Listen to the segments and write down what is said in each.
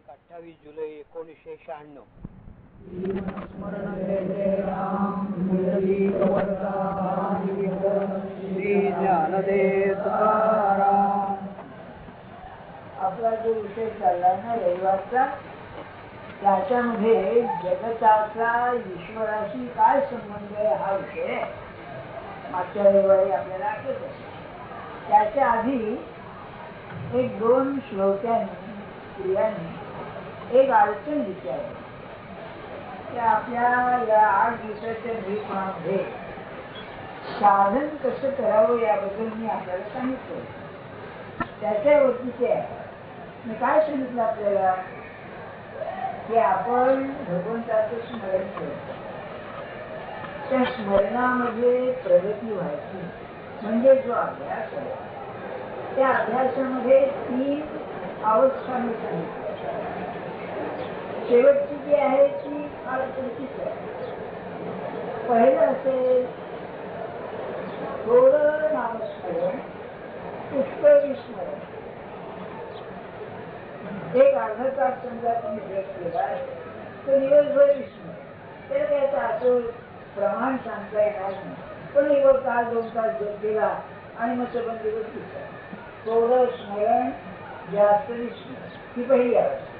28 जुलै 1996. आपला जो विषय चाललाय ना रविवारचा, त्याच्यामध्ये जगताचा ईश्वराशी काय संबंध आहे हा विषय मागच्या रविवारी आपल्याला आठवत आहे. त्याच्या आधी एक दोन श्लोकांनी स्त्रियांनी एक अडचण विचारली. त्या आपल्या या 8 दिवसाच्या भेटमध्ये साधन कसं करावं याबद्दल मी आपल्याला सांगितलं. त्याच्यावरती ते मी काय सांगितलं आपल्याला की आपण भगवंताचं स्मरण करतो. त्या स्मरणामध्ये प्रगती व्हायची म्हणजे जो अभ्यास आहे त्या अभ्यासामध्ये 3 अवस्था मी सांगितल्या. शेवटची जी आहे ती फार चुकीच आहे. पहिलं असेल थोडं नामस्मरण, पुष्कळ विस्मरण. एक अर्धा तास समजा तुम्ही जप केला तर दिवसभर विस्मरण. त्याला त्याचं असं प्रमाण सांगता येणार नाही. पण 1 तास 2 तास जप केला आणि मग संबंध दिवस विसरला. थोडं स्मरण, जास्त विस्मरण, ही पहिली अवस्था.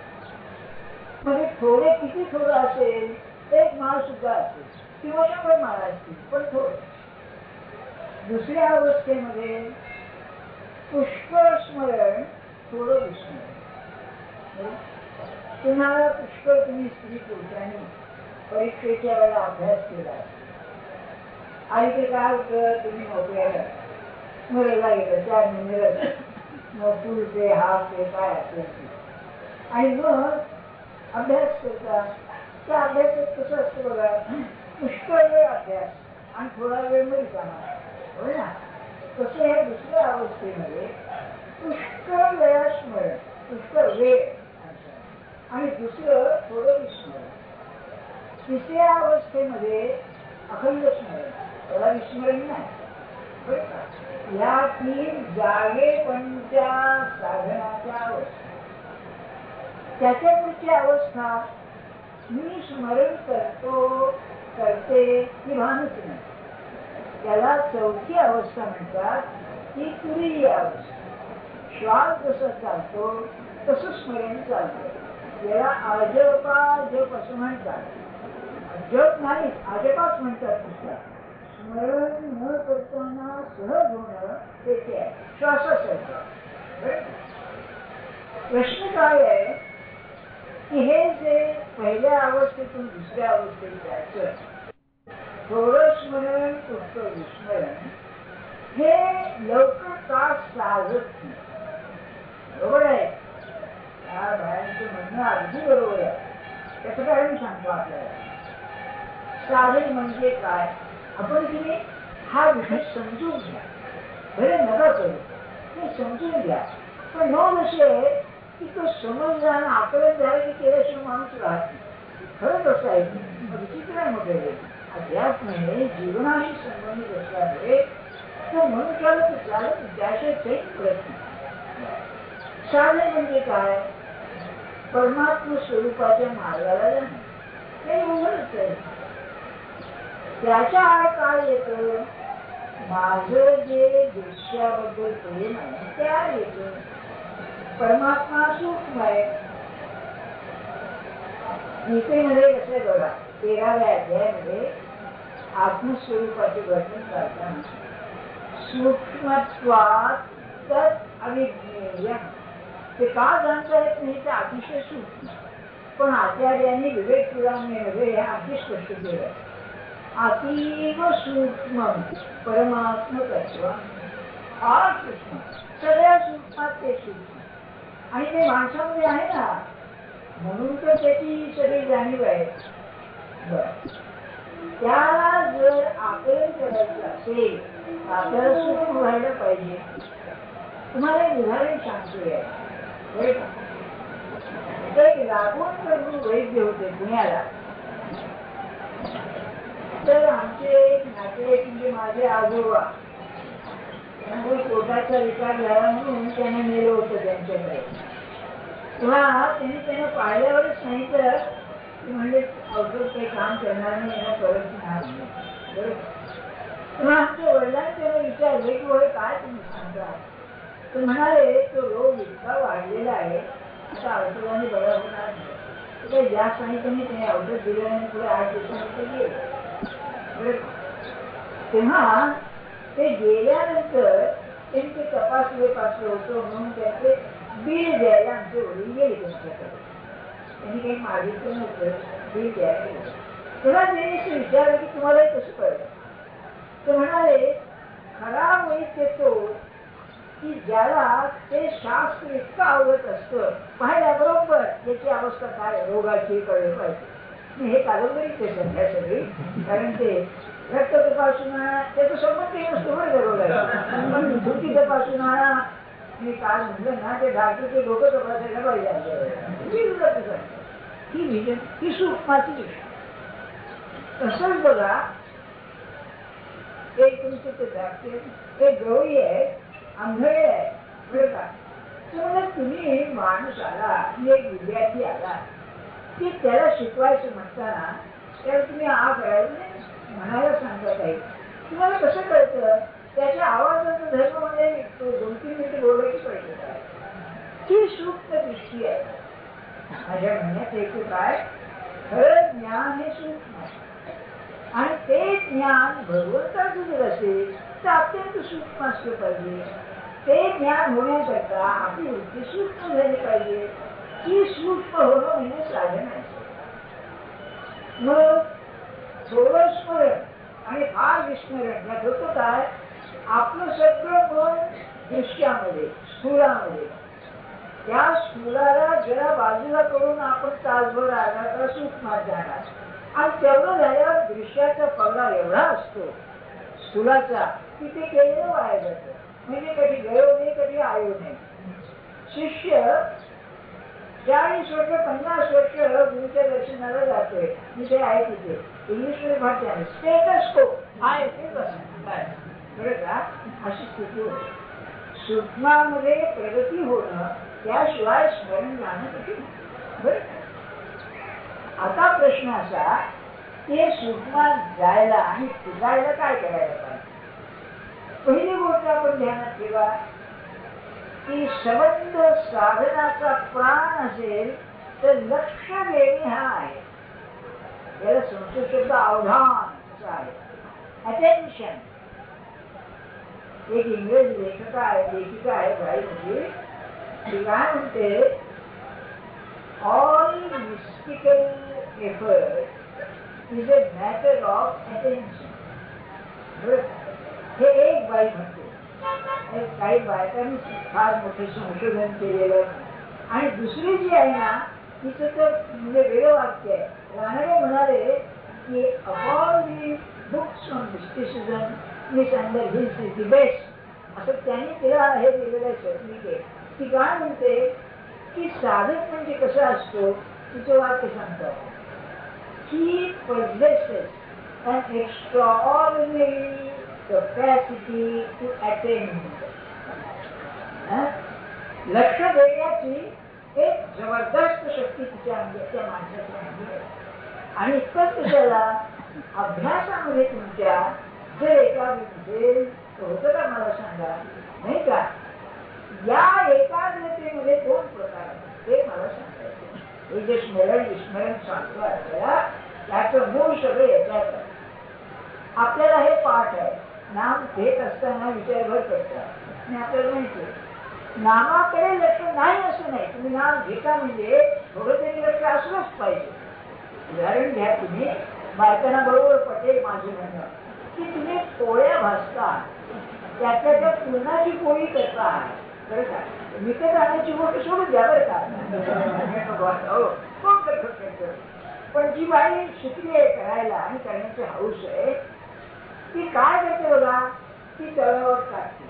म्हणजे थोडे किती थोडं असेल, 1 माळ सुद्धा असेल किंवा 100 माळा असतील, पण थोडं. दुसऱ्या अवस्थेमध्ये पुष्कळ स्मरण, थोडं विस्मरण. तुम्हाला पुष्कळ तुम्ही स्त्री पुरुषांनी परीक्षेच्या वेळेला अभ्यास केला आणि ते काय होतं, तुम्ही नोकऱ्याला मरेला गेलं 4 महिने मग फुल पे हाफ पे काय असेल आणि मग अभ्यास करता. त्या अभ्यासात कसं असतं बघा, पुष्कळ वेळ अभ्यास आणि थोडा वेळ मध्ये कामा, होय ना. तसं हे दुसऱ्या अवस्थेमध्ये पुष्कळ वेळा स्मरण, पुष्कळ वेळ आणि दुसरं थोडं विस्मरण. तिसऱ्या अवस्थेमध्ये अखंड स्मरण, थोडा विस्मरण नाही. या 3 जागेपणच्या साधनाच्या अवस्था. त्याच्या पुढची अवस्था मी स्मरण करतो करते ही भानच नाही. त्याला चौथी अवस्था म्हणतात, ती तुरीय अवस्था. श्वास जसं चालतो तसं स्मरण चालतं. याला अजपा जप असं म्हणतात. जप नाही, अजपाच म्हणतात. पुस्तक स्मरण न करताना सहज होणं ते आहे श्वासासारखं. प्रश्न काय आहे की हे जे पहिल्या अवस्थेतून दुसऱ्या अवस्थेत जायचं, थोडं स्मरण पुष्कळ विस्मरण, हे लवकर का साधत नाही. बरोबर आहे, या बायांचं म्हणणं अगदी बरोबर आहे. त्याचं काय मी सांगतो आपल्याला. साधन म्हणजे काय, आपण की हा विषय समजून घ्या. भले नका करू, हे समजून घ्या. पण नोंद अशी आहे की तो समजला आणि आकलन झाला की केल्याशिवाय माणूस राहत नाही. खरंच असं आहे. विचित्र मोठे अध्यात्म जीवनाशी संबंधित असल्यामुळे तो मनुष्याला तो चालत त्याशिवाय काही प्रयत्न. साधन म्हणजे काय, परमात्म स्वरूपाच्या मार्गाला जाणे. हे उघडच आहे. त्याच्या आड काय येतं, माझं जे दृश्याबद्दल प्रेम आहे ते आड येतं. परमात्मा सूक्ष्म आहे. गीतेमध्ये कसं बघा, 13व्या अध्यायामध्ये आत्मस्वरूपाचे वर्णन करताना सूक्ष्मत्वात तत् अविज्ञेयम्, ते का जाणता येत नाही ते अतिशय सूक्ष्म. पण आचार्यांनी विवेक चूडामणीमध्ये हे अति स्पष्ट केलं. अतीव सूक्ष्म परमात्मतत्व, फार सूक्ष्म, सगळ्या सूक्ष्मात ते सूक्ष्म. आणि ते माणसामध्ये आहे ना, म्हणून तर त्याची सगळी जाणीव आहे. त्याला जर आकलन करायचं असेल आपल्याला सूक्ष्म व्हायला पाहिजे. तुम्हाला एक उदाहरण सांगतोय. लागून प्रभू वैद्य होते पुण्याला. तर आमचे नातेवाईक म्हणजे माझे आजोबा, त्यामुळे पोटाचा विकार झाला म्हणून त्यांना नेलं होतं त्यांच्याकडे. तेव्हा त्यांना पाहिल्यावरच सांगितलं की म्हणजे औषध काही काम करणार नाही, याला परत नाही. बरोबर. तेव्हा आमच्या वडिलांनी त्याला विचारले की वडील काय तुम्ही सांगता. तर म्हणाले तो रोग इतका वाढलेला आहे, आता औषधाने बरा होणार नाही. ज्या सांगितलं त्याने औषध दिल्याने पुढे 8 दिवसानंतर गेले. तेव्हा ते गेल्यानंतर त्यांचे तपासले पासले होतो म्हणून त्याचे बिल द्यायला आमचे वडील गेले त्यांच्याकडे. त्यांनी काही मागितलं नव्हतं, बिल द्यायला. तेव्हा त्यांनी विचारलं की तुम्हाला हे कसं कळलं. तर म्हणाले खरा वैद्य तो की ज्याला ते शास्त्र इतकं आवडत असतं, पाहिल्याबरोबर याची अवस्था काय रोगाची कळले पाहिजे. हे कादंबरीच आहे सध्या सगळी, कारण ते रक्त तपासणं त्याचा संबंध नसतो बरं रोगाला. पण धुती तपासणं मी काल म्हटलं ना ते डॉक्टरचे डोकं तपासायला पाहिजे. ही विजन ही सूक्ष्माची. तसंच बघा एक तुमचे ते डॉक्टर एक गवळी आहे, आंधळे आहे बरं का. तर तुम्ही माणूस आला, एक विद्यार्थी आला की त्याला शिकवायचं म्हणताना त्याला तुम्ही करायचं नाही म्हणायला सांगत आहे. तुम्हाला कसं कळतं त्याच्या आवाजाचा धर्म म्हणजे 2-3 मिनिटं बोलायची कळतं काय. ही सूक्ष्म दृष्टी आहे. माझ्या म्हणण्यात एक काय खरं ज्ञान हे सूक्ष्म आहे आणि ते ज्ञान भगवंताचं जर असेल तर अत्यंत सूक्ष्म असलं पाहिजे. ते ज्ञान होण्याकरता आपली वृत्ती सूक्ष्म झाली पाहिजे. ही सूक्ष्म होणं म्हणजे साधन आहे. मग थोडं स्मरण आणि फार विस्मरण यात होतं काय आपलं सगळं मन दृश्यामध्ये स्थूलामध्ये. त्या स्थूलाला जरा बाजूला करून आपण तासभर राहणार तर सूक्ष्मात जाणार आणि तेवढं झाल्यावर दृश्याचा पगार एवढा असतो स्थूलाचा की ते केलेलं वाया जातं. म्हणजे कधी गयो नाही कधी आयो नाही. शिष्य 40 वर्ष 50 वर्ष गुरुच्या दर्शनाला जातोय. मी ते आहे तिथे इंग्लिशमध्ये भाषा स्टेटस को आहे ते कसं काय बरं का अशी स्थिती होते. सूक्ष्मामध्ये प्रगती होणं त्याशिवाय स्मरण जाणं कठीण. बरं आता प्रश्न असा की सूक्ष्मात जायला आणि टिकायला काय करायला पाहिजे. पहिली गोष्ट आपण ध्यानात ठेवा की संबंध साधनाचा प्राण असेल तर लक्ष देणे हा आहे. याला संस्कृत शब्द अवधान असा आहे. अटेन्शन. एक इंग्रज लेखिका आहे बाई म्हणजे ती काय म्हणते all mystical effort is a matter of attention. हे एक बाई म्हणते. काही बायकांनी फार मोठे संशोधन केलेलं आणि दुसरी जी आहे ना तिचं तर म्हणजे वेगळं वाक्य आहे. रानडे म्हणाले की all the books on mysticism Miss Underhill's is the best असं त्यांनी तिला हे दिलेलं आहे सर्टिफिकेट. ती काय म्हणते की साधक म्हणजे कसं असतो तिचं वाक्य सांगतात की possesses an extraordinary capacity to attend. लक्ष देण्याची एक जबरदस्त शक्ती तिच्या त्या माणसाच्या आहे. आणि इतकंच कशाला अभ्यासामध्ये तुमच्या जर एकाग्रतेमध्ये होतं का मला सांगा नाही का. या एकाग्रतेमध्ये 2 प्रकार आहेत ते मला सांगायचे. हे जे स्मरण विस्मरण सांगतो आपल्याला त्याचं मूळ सगळं याच्यात आहे. आपल्याला हे पाठ आहे. नाम घेत असताना विचारभर करतात आणि आपल्याला माहिती नामाकडे लक्ष नाही असं नाही. तुम्ही नाम घेता म्हणजे थोडं तरी लक्ष असलंच पाहिजे. उदाहरण घ्या तुम्ही बायकांना बरोबर पटेल माझं म्हणणं की तुम्ही पोळ्या भाजता त्याच्या त्या पूर्णाची पोळी करता बरं का. विकत आणायची गोष्ट सोडून द्या बरं का. पण जी बाई शिकली आहे करायला आणि करण्याची हौस आहे ती काय करते बघा ती तव्यावर टाकते.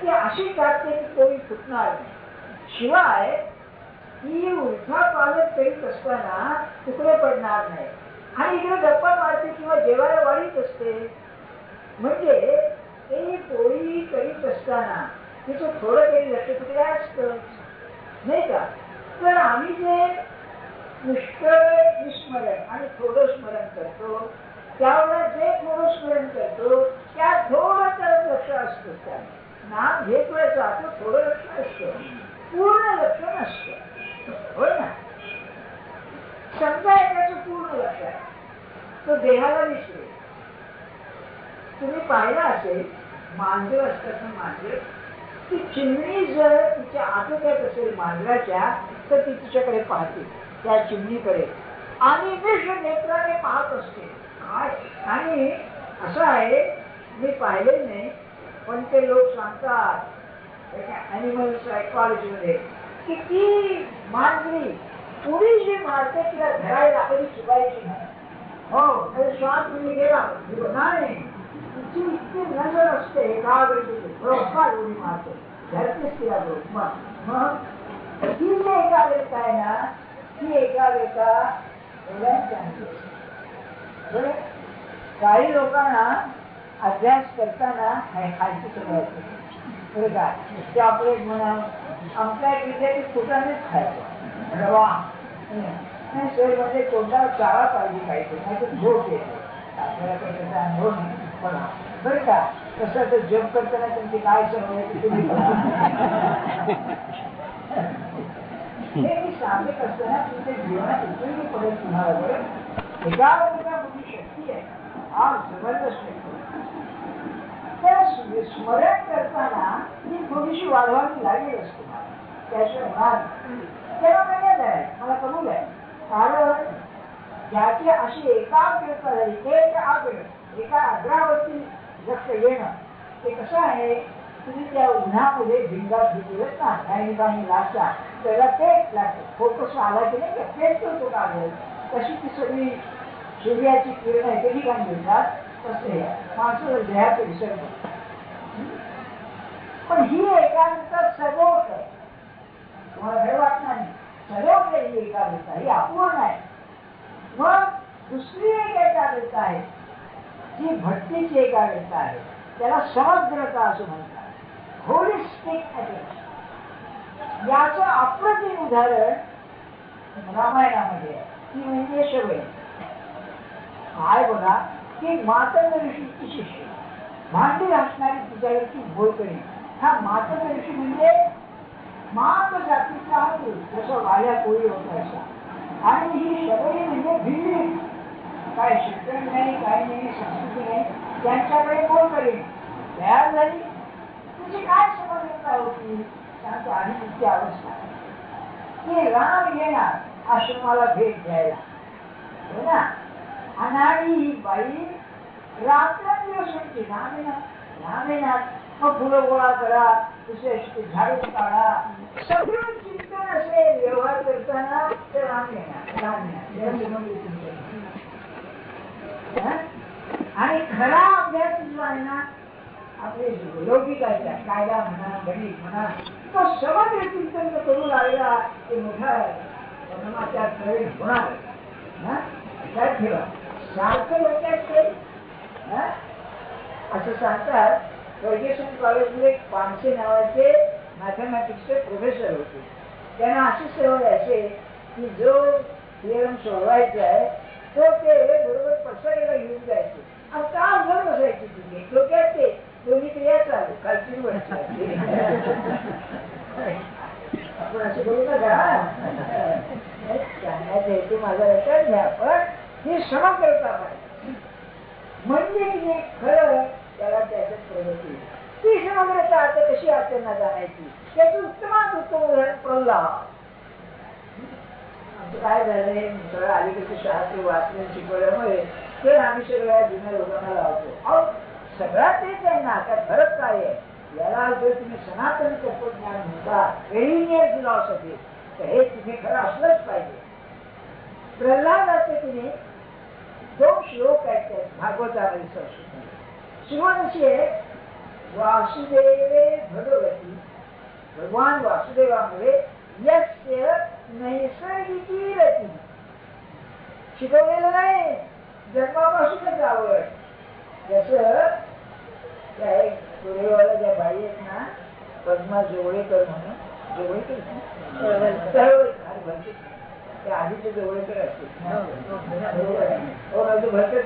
ती अशी टाकते की कोणी फुटणार नाही. शिवाय ती उलथा पालक करीत असताना तुकडे पडणार नाही आणि इकडे गप्पा मारते किंवा जेवायला वाढीत असते. म्हणजे ती पोळी करीत असताना तिचं थोडं तरी लक्ष तिकडे असतं नाही का. तर आम्ही जे पुष्कळ विस्मरण आणि थोडं स्मरण करतो, त्यावेळेला जे थोडं स्मरण करतो त्यात थोडं तर लक्ष असतं. त्या नाम घेत वेळेस जातो थोडं लक्ष असतं, पूर्ण लक्ष नसतं. होय ना? समजा एकाचं पूर्ण लक्ष आहे, तो देहाला दिसतो. तुम्ही पाहिलं असेल मांजर असतात ना, मांजर, ती चिमणी जर तिच्या आटोक्यात असेल मांजराच्या, तर ती तिच्याकडे पाहते, त्या चिमणीकडे, आणि विष नेत्राने पाहत असते. आणि असं आहे, मी पाहिले नाही पण ते लोक सांगतात ॲनिमल सायकॉलॉजीमध्ये की ती मांजरी पुढी जी मारते तिला धरायला कधी चुकायची नाही. हो, श्वास तुम्ही गेला नाही, तिची इतकी नजर असते एकाग्रतेची, बरोबर उडी मारते, धरतेच तिला बरोबर. मग ही जी एकाग्रता आहे ना, ती एकाग्रता काही लोकांना अभ्यास करताना खायची सवय असते, बरं का? चॉकलेट म्हणा, आमच्या विद्यार्थी फुटानेच खायचं रवा नाही, सर म्हणजे कोणता चारा पाहिजे खायचं, नाही तर झोप येते. आपल्याला काही त्याचा अनुभव नाही पण बरं का? तसं तर जप करताना तुमची काय सवय आहे तुम्ही हे मी सांगत असताना तुमच्या जीवनात उपयोगी पडेल तुम्हाला. बरं, एकाग्रता मोठी शक्ती आहे, आज जबरदस्त आहे. तर स्मरण करताना ती थोडीशी वाढवावी लागेलच तुम्हाला, त्याशिवाय होणार तेव्हा मर्याद आहे, मला कबूल आहे. कारण ज्याची अशी एकाग्रता झाली, एका अग्रावरती लक्ष येणं, ते कसं आहे, तुम्ही त्या उन्हामध्ये भिंगात घेतलेलं ना, काही काही लागता त्याला पेट लागतं, फोकस आला की नाही पेट तो काढेल, तशी ती सगळी सूर्याची किरण एके ठिकाणी मिळतात, तसे माणसाला देहाचं विसर्ग. पण ही एकाग्रता सजोट आहे, तुम्हाला हे वाटणार नाही, सजोट आहे ही एकाग्रता, ही अपूर्ण आहे. मग दुसरी एक एकाग्रता आहे, जी भक्तीची एकाग्रता आहे, त्याला समग्रता असं म्हणतात, होलिस्टिक अटेन्शन. याचं अप्रतिम उदाहरण रामायणामध्ये आहे, ती म्हणजे शबरी. काय बघा की मातंग ऋषीची शिष्य, भांडी घासणारी तिच्यावरची बोलकडी, हा मातंग ऋषी म्हणजे माप जातीचा जसं वाल्या कोळी होता असा, आणि ही शबरी म्हणजे भिल्ली, काय शिक्षण नाही, काही नाही, संस्कृती नाही, त्यांच्याकडे बोलकडी तयार झाली. तिची काय समजता होती, त्यांच्या आधीची अवस्था की राम येणार आश्रमाला भेट द्यायला, हो ना, आणि ही बाई रात्रंदिवस होती, राम येणार, मग फुलं गोळा करा, दुसऱ्या झाडून काढा, सगळं चिंतन असेल व्यवहार करताना, तर राम येणार. आणि खरा अभ्यास जो आहे ना, आपले लौकिकाचा कायदा म्हणा, गणित म्हणा, तो समग्र चिंतन करू लागला की मोठा ब्रह्माचार प्रवेश होणार. लक्षात ठेवा, सारखं लोकांचे असं सांगतात. फर्ग्युसन कॉलेजमध्ये पानसे नावाचे मॅथमॅटिक्सचे प्रोफेसर होते. त्यांना अशी सवय असे की जो थिअरम सोडवायचा आहे तो ते बरोबर पसरायला घेऊन जायचे आणि काम घर बसायची तिथे डोक्यात ते दोन्ही क्रिया चालू खालची वरची. आपण असं बोलू नका, सांगायचं हेतू माझा लक्षात घ्या, पण हे समग्रता पाहिजे म्हणजे की खरं त्याला त्याच्यात प्रगती. ती समग्रता आता कशी आचरणात आणायची त्याचं उत्तमात उत्तम उदाहरण प्रल्हाद. काय झालंय, सगळं अलीकडचे शास्त्र वाचन शिकवल्यामुळे तर आम्ही सगळ्या जुन्या लोकांना लावतो. अहो सगळा तेच आहे ना, त्यात फरक काय आहे, याला जर तुम्ही सनातन तत्वज्ञान म्हणता, पेरिनियर फिलॉसॉफी, तर हे तुम्ही खरं असलंच पाहिजे. प्रल्हादाचे तुम्ही 2 श्लोक आहेत त्यात भागवतामध्ये संस्कृत. सुरुवात अशी आहे, वासुदेवे भगवती, भगवान वासुदेवामध्ये यस्य नैसर्गिकी रती. शिकवलेलं नाही, जन्मापासूनच आवड. जसं त्या एक पुरेवाला ज्या बाई आहेत ना, पद्मा जोगळेकर म्हणून, जोगळेकर भरतेच नाही. ते आधीचे जवळकडे असते भरतेच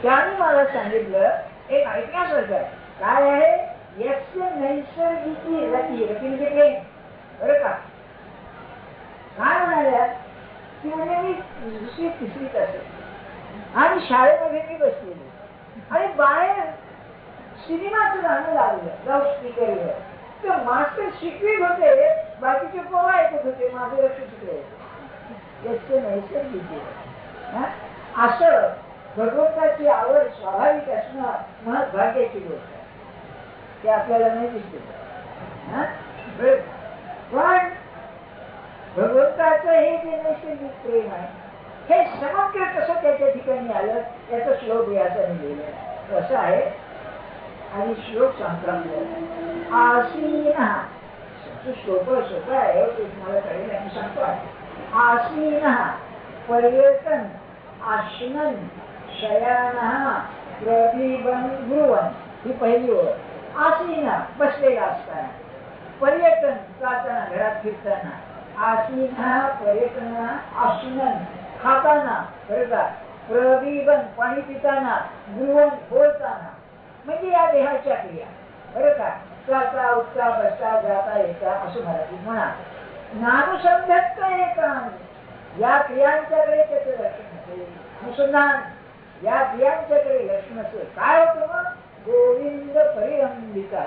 त्याने मला सांगितलं एक ऐकण्यासारखं आहे. काय आहे? यस्य नैसर्गिकी रती, रती म्हणजे प्रेम. बरं का? काय म्हणाल्या की म्हणजे मी दुसरी तिसरीत असेल आणि शाळेमध्ये मी बसलेली आणि बाहेर सिनेमाचं गाणं लागलं लाऊड स्पीकरवर. तर मास्टर शिकवीत होते, बाकीचे पोरं ऐकत होते, माझं लक्ष तिकडे. यस्य नैसर्गिकी असं भगवंताची आवड स्वाभाविक असणं महत् भाग्याची गोष्ट आहे. ते आपल्याला नाही दिसते. पण भगवंताचं हे जे नैसर्गिक प्रेम आहे हे समग्र कसं त्याच्या ठिकाणी आलं याचा श्लोक व्यासाने लिहिलेला आहे. कसं आहे आणि श्लोक सांगतो आपल्याला. आसीना श्लोक सोपं आहे, ते तुम्हाला कळेल आणि सांगतो. आसीना पर्यटन आश्नन शयानः प्रदीपं ब्रुवन्. ही पहिली ओळ. आसीना बसलेला असताना, पर्यटन जाताना घरात फिरताना, आसीना पर्यटन आश्नन खाताना, बरं का, प्रदीपन पाणी पिताना, ब्रुवन् बोलताना, म्हणजे या देहाच्या क्रिया. बरं का, चालता उठता बसता जाता येता असं मराठीत म्हणा. नामसंध्यत्त एकांत या क्रियांच्याकडे त्याचं लक्षण असेल. अनुसंधान या क्रियांच्याकडे लक्षण असेल. काय होतं मग? गोविंद परिरंभिता,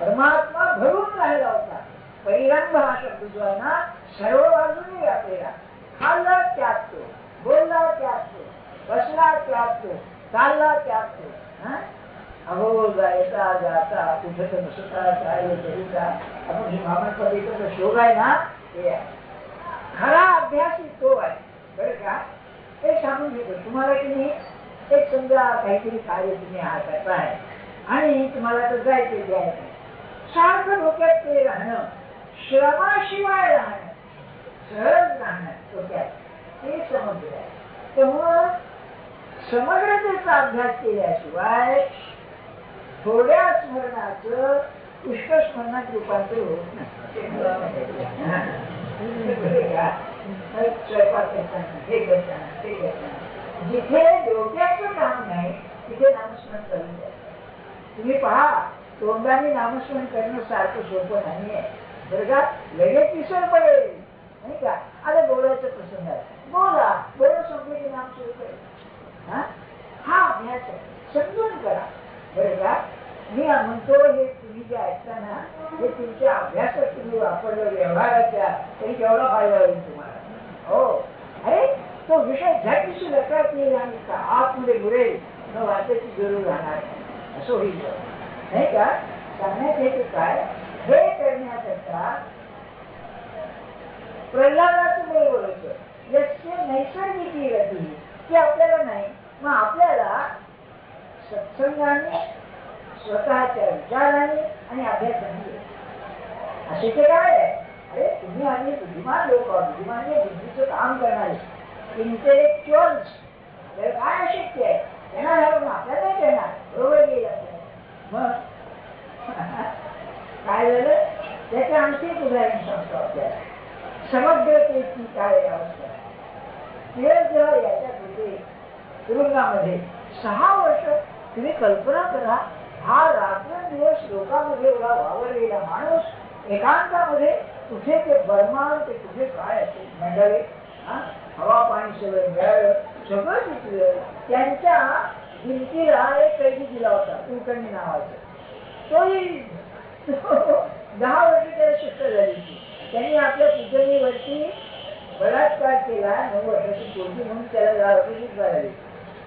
परमात्मा भरून राहिला होता. परिरंभ हा शब्द जो आहे ना सर्व बाजूने व्यापलेला. खाल्ला त्यात तो, बोलला त्यात तो, बसला त्यात तो, चालला त्यात तो. अहो जायचा जाता कुठे तर नसता काय करिता आपण हे मामनपदीचा शोध आहे ना ते खरा अभ्यास तो आहे. बरं का? ते सांगून घेतो तुम्हाला की नाही. एक समजा काहीतरी कार्य तुम्ही करताय आणि तुम्हाला तर जायचं द्यायचं, सारखं डोक्यात ते राहणं, श्रमाशिवाय राहणं, सहज राहणं डोक्यात, ते समजलं आहे. तेव्हा समग्रतेचा अभ्यास केल्याशिवाय थोड्या स्मरणाचं पुष्कळ स्मरणात रूपांतर होत नाही. स्वयंपाक करताना हे करताना ते करताना जिथे डोक्याचं काम नाही तिथे नामस्मरण करून द्या. तुम्ही पहा तोंडाने नामस्मरण करणं सारखं सोपं नाहीये. बरं का? लगेच विसर पडेल नाही का? आता बोलायचं प्रसंग आहे, बोला, बोलणं संपलं की नाम सुरू करेल. हा अभ्यास आहे, समजून करा. बरं का? मी म्हणतो हे तुम्ही जे ऐकताना हे तुमच्या अभ्यासात तुम्ही वापरलं व्यवहाराच्या तरी केवढा फायदा होईल तुम्हाला. हो, अरे तो विषय झटशी लक्षात येईल आणि आतमध्ये बुडेल, न वाचायची जरूर राहणार असं होईल नाही का? सांगण्यात येते काय, हे करण्याकरता प्रल्हादाचं बरोबर होतं. यस्य नैसर्गिकी गती की आपल्याला नाही, मग आपल्याला सत्संगाने स्वतःच्या विचाराने आणि अभ्यासाने असे ते काय आहे. अरे तुम्ही आम्ही बुद्धिमान लोक आहोत, बुद्धिमान बुद्धीचं काम करणारे इंटेलेक्च्युअल्स, काय अशक्य आहे त्यांना घालून आपल्याला नाही करणार. बरोबर गेला मग काय झालं त्याचं आणखी एक उदाहरण सांगतो आपल्याला. समग्रतेची काय अवस्था जेव्हा याच्यात होते तुरुंगामध्ये 6 वर्ष, तुम्ही कल्पना करा हा रात्रंदिवस लोकांमध्ये एवढा वावरलेला माणूस एकांतामध्ये कुठे ते बर्मान ते कुठे काय असेल मंडळी, हवा पाणी सगळं मिळालं, सगळं दिसलं. त्यांच्या भिंतीला एक कैदी दिला होता कुलकर्णी नावाचा. तोही 10 वर्ष त्याला शिक्षा झाली. त्यांनी आपल्या पूजनीवरती बलात्कार केला, 9 वर्षाची पोरगी म्हणून त्याला झाली.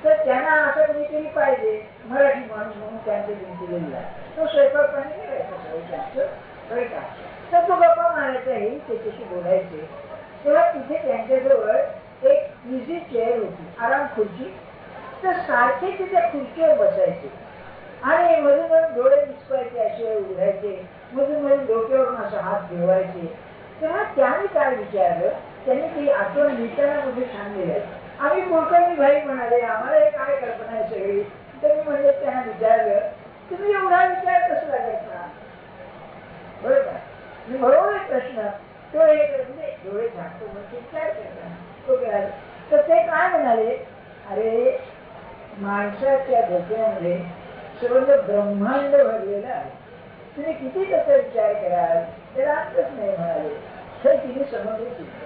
तर त्यांना असं कोणीतरी पाहिजे मराठी माणूस म्हणून त्यांच्या भिंतीला दिला. तो स्वयंपाक पाणी करायचा सगळं त्यांचं. बरं का? तर तो गप्पा मारायचा हे त्याच्याशी बोलायचे. तेव्हा तिथे त्यांच्याजवळ एक इझी चेअर होती, आराम खुर्ची. तर सारखे ते त्या खुर्चीवर बसायचे आणि मधून मधून डोळे मिचवायचे, असे उघडायचे, मधून मधून डोक्यावरून असं हात ठेवायचे. तेव्हा त्याने काय विचारलं, त्यांनी ती आठवण लिहिताना मध्ये सांगलेलं आहे. आम्ही कुलकर्णी भाई म्हणाले आम्हाला हे काय कल्पना आहे सगळी. तर मी म्हणजे त्यांना विचारलं तुम्ही एवढा विचार कसला करता. बरोबर बरोबर प्रश्न तो एक म्हणजे डोळे झाकतो म्हणजे काय करणार तो करायला. तर ते काय म्हणाले, अरे माणसाच्या डोक्यामध्ये सर्व ब्रह्मांड भरलेलं आहे, तुम्ही किती त्याचा विचार कराल त्याला अंतच नाही म्हणाले. हे तिने समजली चिंता.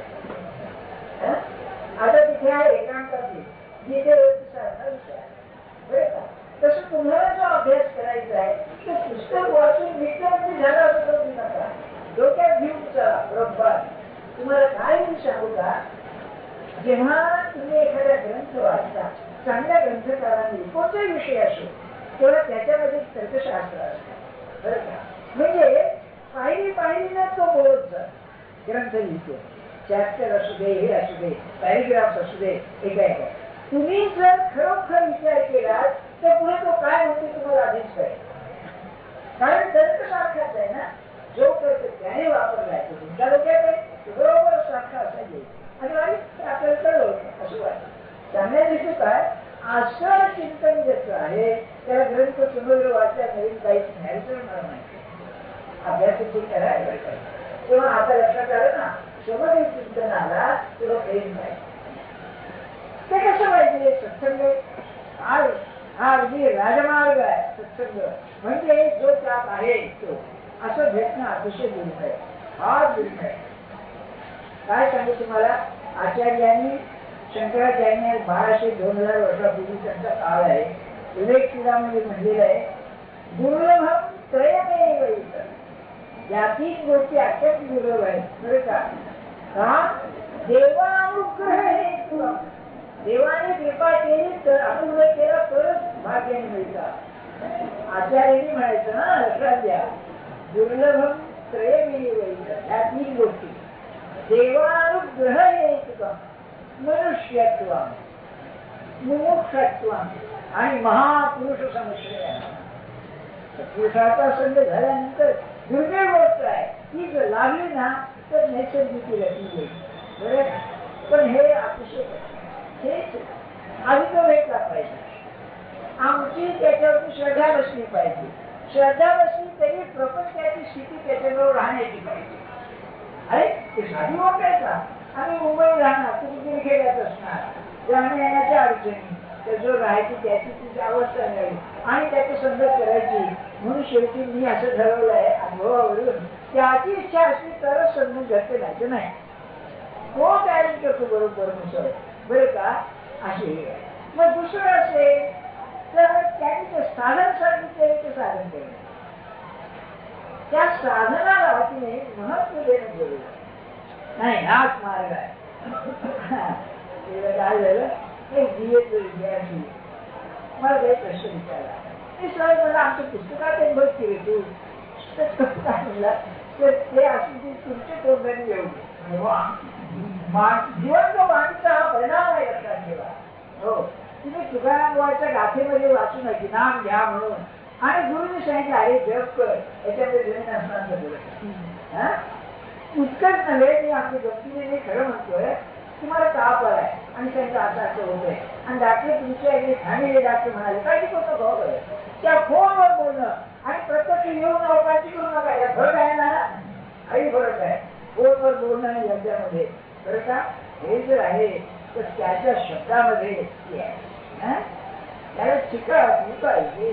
आता तिथे आहे एकांताची जिथे सारखा विचार बरं का. तसं तुम्हाला जो अभ्यास करायचा आहे तो पुस्तक वाचून मित्र म्हणजे झाला असं करू नका, डोक्यात घेऊन चला बरोबर. तुम्हाला काय मी सांगू का, जेव्हा तुम्ही एखादा ग्रंथ वाचता चांगल्या ग्रंथकारांनी कोणताही विषय असो तेव्हा त्याच्यामध्ये तर्कशास्त्र असतं बरं का. म्हणजे पायरी पायरीनं तो बोलत जा ग्रंथ लिहितो, चॅप्टर असू दे, हे असू दे, पॅरेग्राफ असू दे, एका एका. तुम्ही जर खरोखर विचार केला तर पुढे तो काय म्हणतो तुम्हाला आधीच कळेल. कारण तर्क सारखाच आहे ना, जो तर्क त्याने वापरलाय तो तुमच्या डोक्यात आहे बरोबर सारखा असायचे आणि आपल्याला कळलं असं वाटतं. सांगण्याचे काय असं चिंतन ज्याचं आहे त्याला ग्रंथ समग्र वाचल्या नवीन काहीच न्यायचं होणार नाही, अभ्यासाची करायला तेव्हा आता लक्षात आलं ना समग्र चिंतनाला तुला प्रेम पाहिजे. ते कसं पाहिजे, सत्संग हा अगदी राजमार्ग आहे. सत्संग म्हणजे जो त्यात आहे तो असं भेटणं अतिशय दुर्मिळ आहे, हा दुर्मिळ आहे. काय सांगू तुम्हाला, आचार्यांनी शंकराचार्यांनी 1200-2000 वर्षापूर्वी त्यांचा काळ आहे, विवेक चुडामध्ये म्हणलेलं आहे, दुर्लभम त्रयमेव इतर. या 3 गोष्टी अत्यंत दुर्लभ आहेत बरं का. देवानुग्रह हेतू, देवाने कृपा केली तर अनुग्रह केला तरच भाग्याने मिळतात. आचार्यांनी म्हणायचं ना, लक्षात द्या, दुर्लभम त्रयमेव इतर. या 3 गोष्टी देवानुग्रह हेतू, मनुष्यत्व, मुमुक्षत्व आणि महापुरुष संश्रय. पुरुषाचा संग झाल्यानंतर दुर्मिळ गोष्ट आहे ती जर लागली ना तर नैसर्गिक रती बरं. पण हे अतिशय हेच आधी तो भेटला पाहिजे. आमची त्याच्यावरती श्रद्धा बसली पाहिजे. श्रद्धा बसली तरी प्रपंचाची स्थिती त्याच्याजवळ राहण्याची पाहिजे. अरे ते साधी वाटायचा आम्ही मुंबईत राहणार, तुम्ही खेड्यात असणार, जाण्या येण्याच्या अडचणी, त्याच्यावर राहायची त्याची तिची अवस्था नाही आणि त्याची संगत करायची. म्हणून शेवटी मी असं ठरवलं आहे अनुभवावरून, त्याची इच्छा असली तरच संगत घडते, नाही नाही तो काय करतो बरोबर मुसळ बरं का. अशी मग दुसरं असेल तर त्याने ते साधन सांगितले ते साधन केलं, त्या साधनाला तिने महत्व देणं जरूर नाही. हाच मार्ग आहे. काय झालं, एक जीएच विद्यार्थी मला काही प्रश्न विचारला, मी सर मला आमच्या पुस्तकात एक बघ केली तू काय म्हणला, तर ते असून तुमच्या तोंडाने येऊ जीवन जो माणूचा हा परिणाम आहे लक्षात ठेवा. हो, तुम्ही तुकाराम बुवाच्या गाथेमध्ये वाचू नये नाम घ्या म्हणून, आणि गुरुने सांगितलं अरे जप कर, याच्यामध्ये जमीन असणार उत्कट नव्हे. मी आपली गमतीने मी खरं म्हणतोय, तुम्हाला ताप आलाय आणि त्यांचं असं असं होतंय आणि डॉक्टर तुमच्या एक फॅमिली डॉक्टर म्हणाले काही कोणतं भाव करे त्या फोनवर बोलणं आणि प्रत्यक्ष येऊन अवकाशी करू नका, या फरक आहे ना, काही फरक आहे फोनवर बोलणं आणि यांच्यामध्ये बरं का. हे जर आहे तर त्याच्या शब्दामध्ये त्याला चिका असली पाहिजे,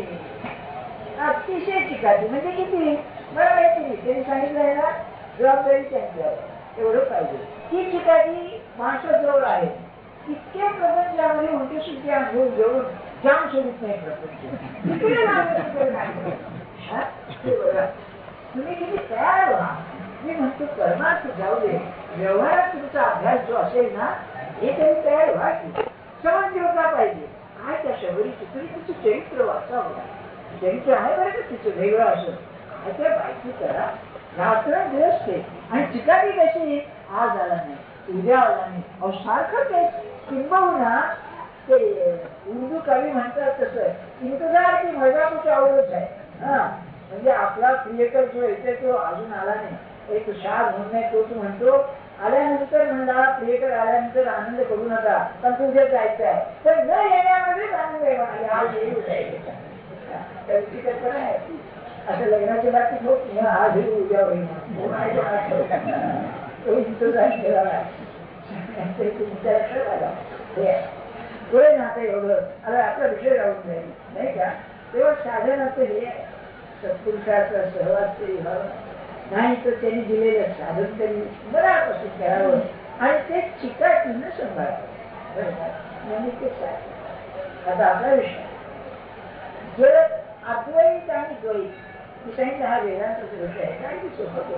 अतिशय चिकाची. म्हणजे किती मला माहिती नाही, त्यांनी सांगितलं आहे ना जबाबदारी त्यांच्यावर एवढं पाहिजे. ही चिकाची माणसाजवळ आहे. इतक्या प्रपंचामध्ये उलटी सुलटी अनुभव घेऊन जाम सोडित नाही प्रपंच. तुम्ही किती तयार व्हा. मी म्हणतो कर्मात जाऊ दे, व्यवहारात तुमचा अभ्यास जो असेल ना हे तरी तयार व्हा की. समज पाहिजे काय त्या शबरीची, तुम्ही तिचं चरित्र वाचावं. चरित्र आहे बरं का तिचं वेगळं असं काय त्या बायकी करा. रात्र दिवस ते आणि चिकाटी कशी आज आला नाही उद्या आला नाही, अहो सारखं ते किंबहुना ते उर्दू कवी म्हणतात तसं इंतजार की मजा कुठे आवडत आहे. हा म्हणजे आपला प्रियकर जो येते तो अजून आला नाही, एक शाद म्हणणे तोच म्हणतो आल्यानंतर म्हणला प्रियकर आल्यानंतर आनंद करू नका पण तुझ्या जायचं आहे, तर न येण्यामध्येच आनंद आहे म्हणाले आज येऊ जाईल. कल्पना आहे असं लग्नाच्या बाबतीत होत नाही. आज होईल उद्या होईल पुढे नातं एवढं आता आपला विषय राहून जाईल नाही का. तेव्हा साधनाचं हे सत्पुरुषाचा सहवास तरी व्हावं, नाही तर त्यांनी दिलेलं साधन तरी मनापासून करावं आणि ते चिकाटीनं सांभाळावं. म्हणजे ते साधन. आता आपला विषय जर अद्वैत आणि द्वैत मी सांगितलं हा वेदांचा विषय आहे कारण की सोबत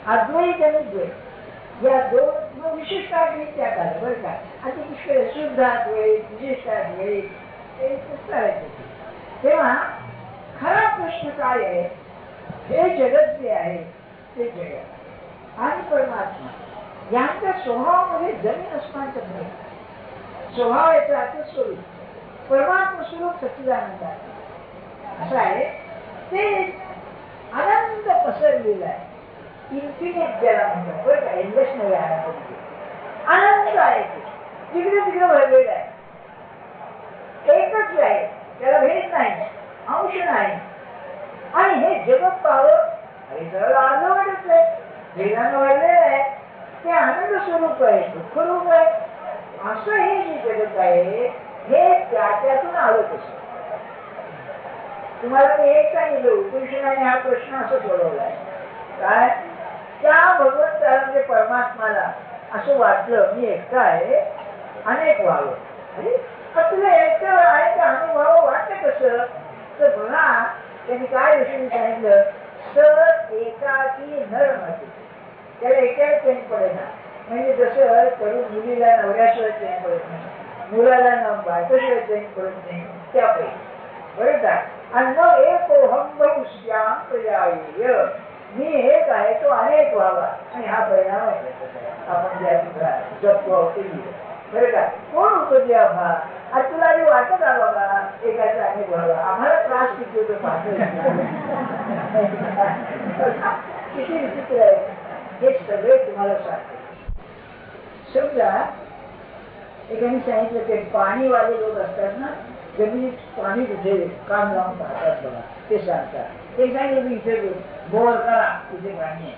अद्वैत आणि द्वैत या दोन विशिष्ट अद्वैत त्यात आलं बरं का. आणि पुष्कळ शुद्ध अद्वैत विशिष्ट अद्वैत ते करायचं. तेव्हा खरा प्रश्न काय आहे, हे जगत जे आहे ते जगत आणि परमात्मा यांच्या स्वभावामध्ये जमीन अस्मानचं फरक. स्वभाव याचा अर्थ स्वरूप परमात्मा स्वरूप सच्चिदानंद आहे असं आहे. ते आनंद पसरलेला आहे. इन्फिनिट ज्याला म्हणतात बरं का. एंडलेस नव्हे आनंद आहे. ते तिकडे तिकडे भरलेलं आहे. एकच आहे, त्याला भेद नाही, अंश नाही. आणि हे जगत पाहावं अरे जरा अर्धवटच आहे, भेदानं भरलेलं आहे. ते आनंद स्वरूप आहे, दुःख रूप आहे. असं हे जे जगत आहे हे त्यातून आलं कसं. तुम्हाला मी एक सांगितलं उपनिषदाने हा प्रश्न असं सोडवलाय काय. त्या भगवंताला म्हणजे परमात्माला असं वाटलं मी एकटा आहे अनेक व्हावं. अरे तुला एकटं आहे का अनेक व्हावं वाटतं कसं. तर बघा त्यांनी काय विषयी सांगितलं, सर एकाकी नरमती. त्याला एकाला चैन पडेल ना. म्हणजे जसं तरुण मुलीला नवऱ्याशिवाय चैन पडत नाही, मुलाला न बायकोशिवाय चैन पडत नाही त्यापैकी बरं का. आणि मग एक बहुश्याम प्रजाय मी एक आहे तो अनेक व्हावा. आणि हा परिणाम आपण ज्या जपतो बरं का. कोण होतो जे अभा आज तुला आधी वाटत आला बाबा एकाचा अनेक व्हावा. आम्हाला त्रास किती होतो पाहतो किती विचित्र आहे. हे सगळे तुम्हाला सांगतो. समजा एकाने सांगितलं ते पाणीवाले लोक असतात ना, जमिनीत पाणी कुठे काम लावून पाहतात बघा ते सांगतात. ते सांगितलं मी इथे बोर करा तिथे पाणी आहे.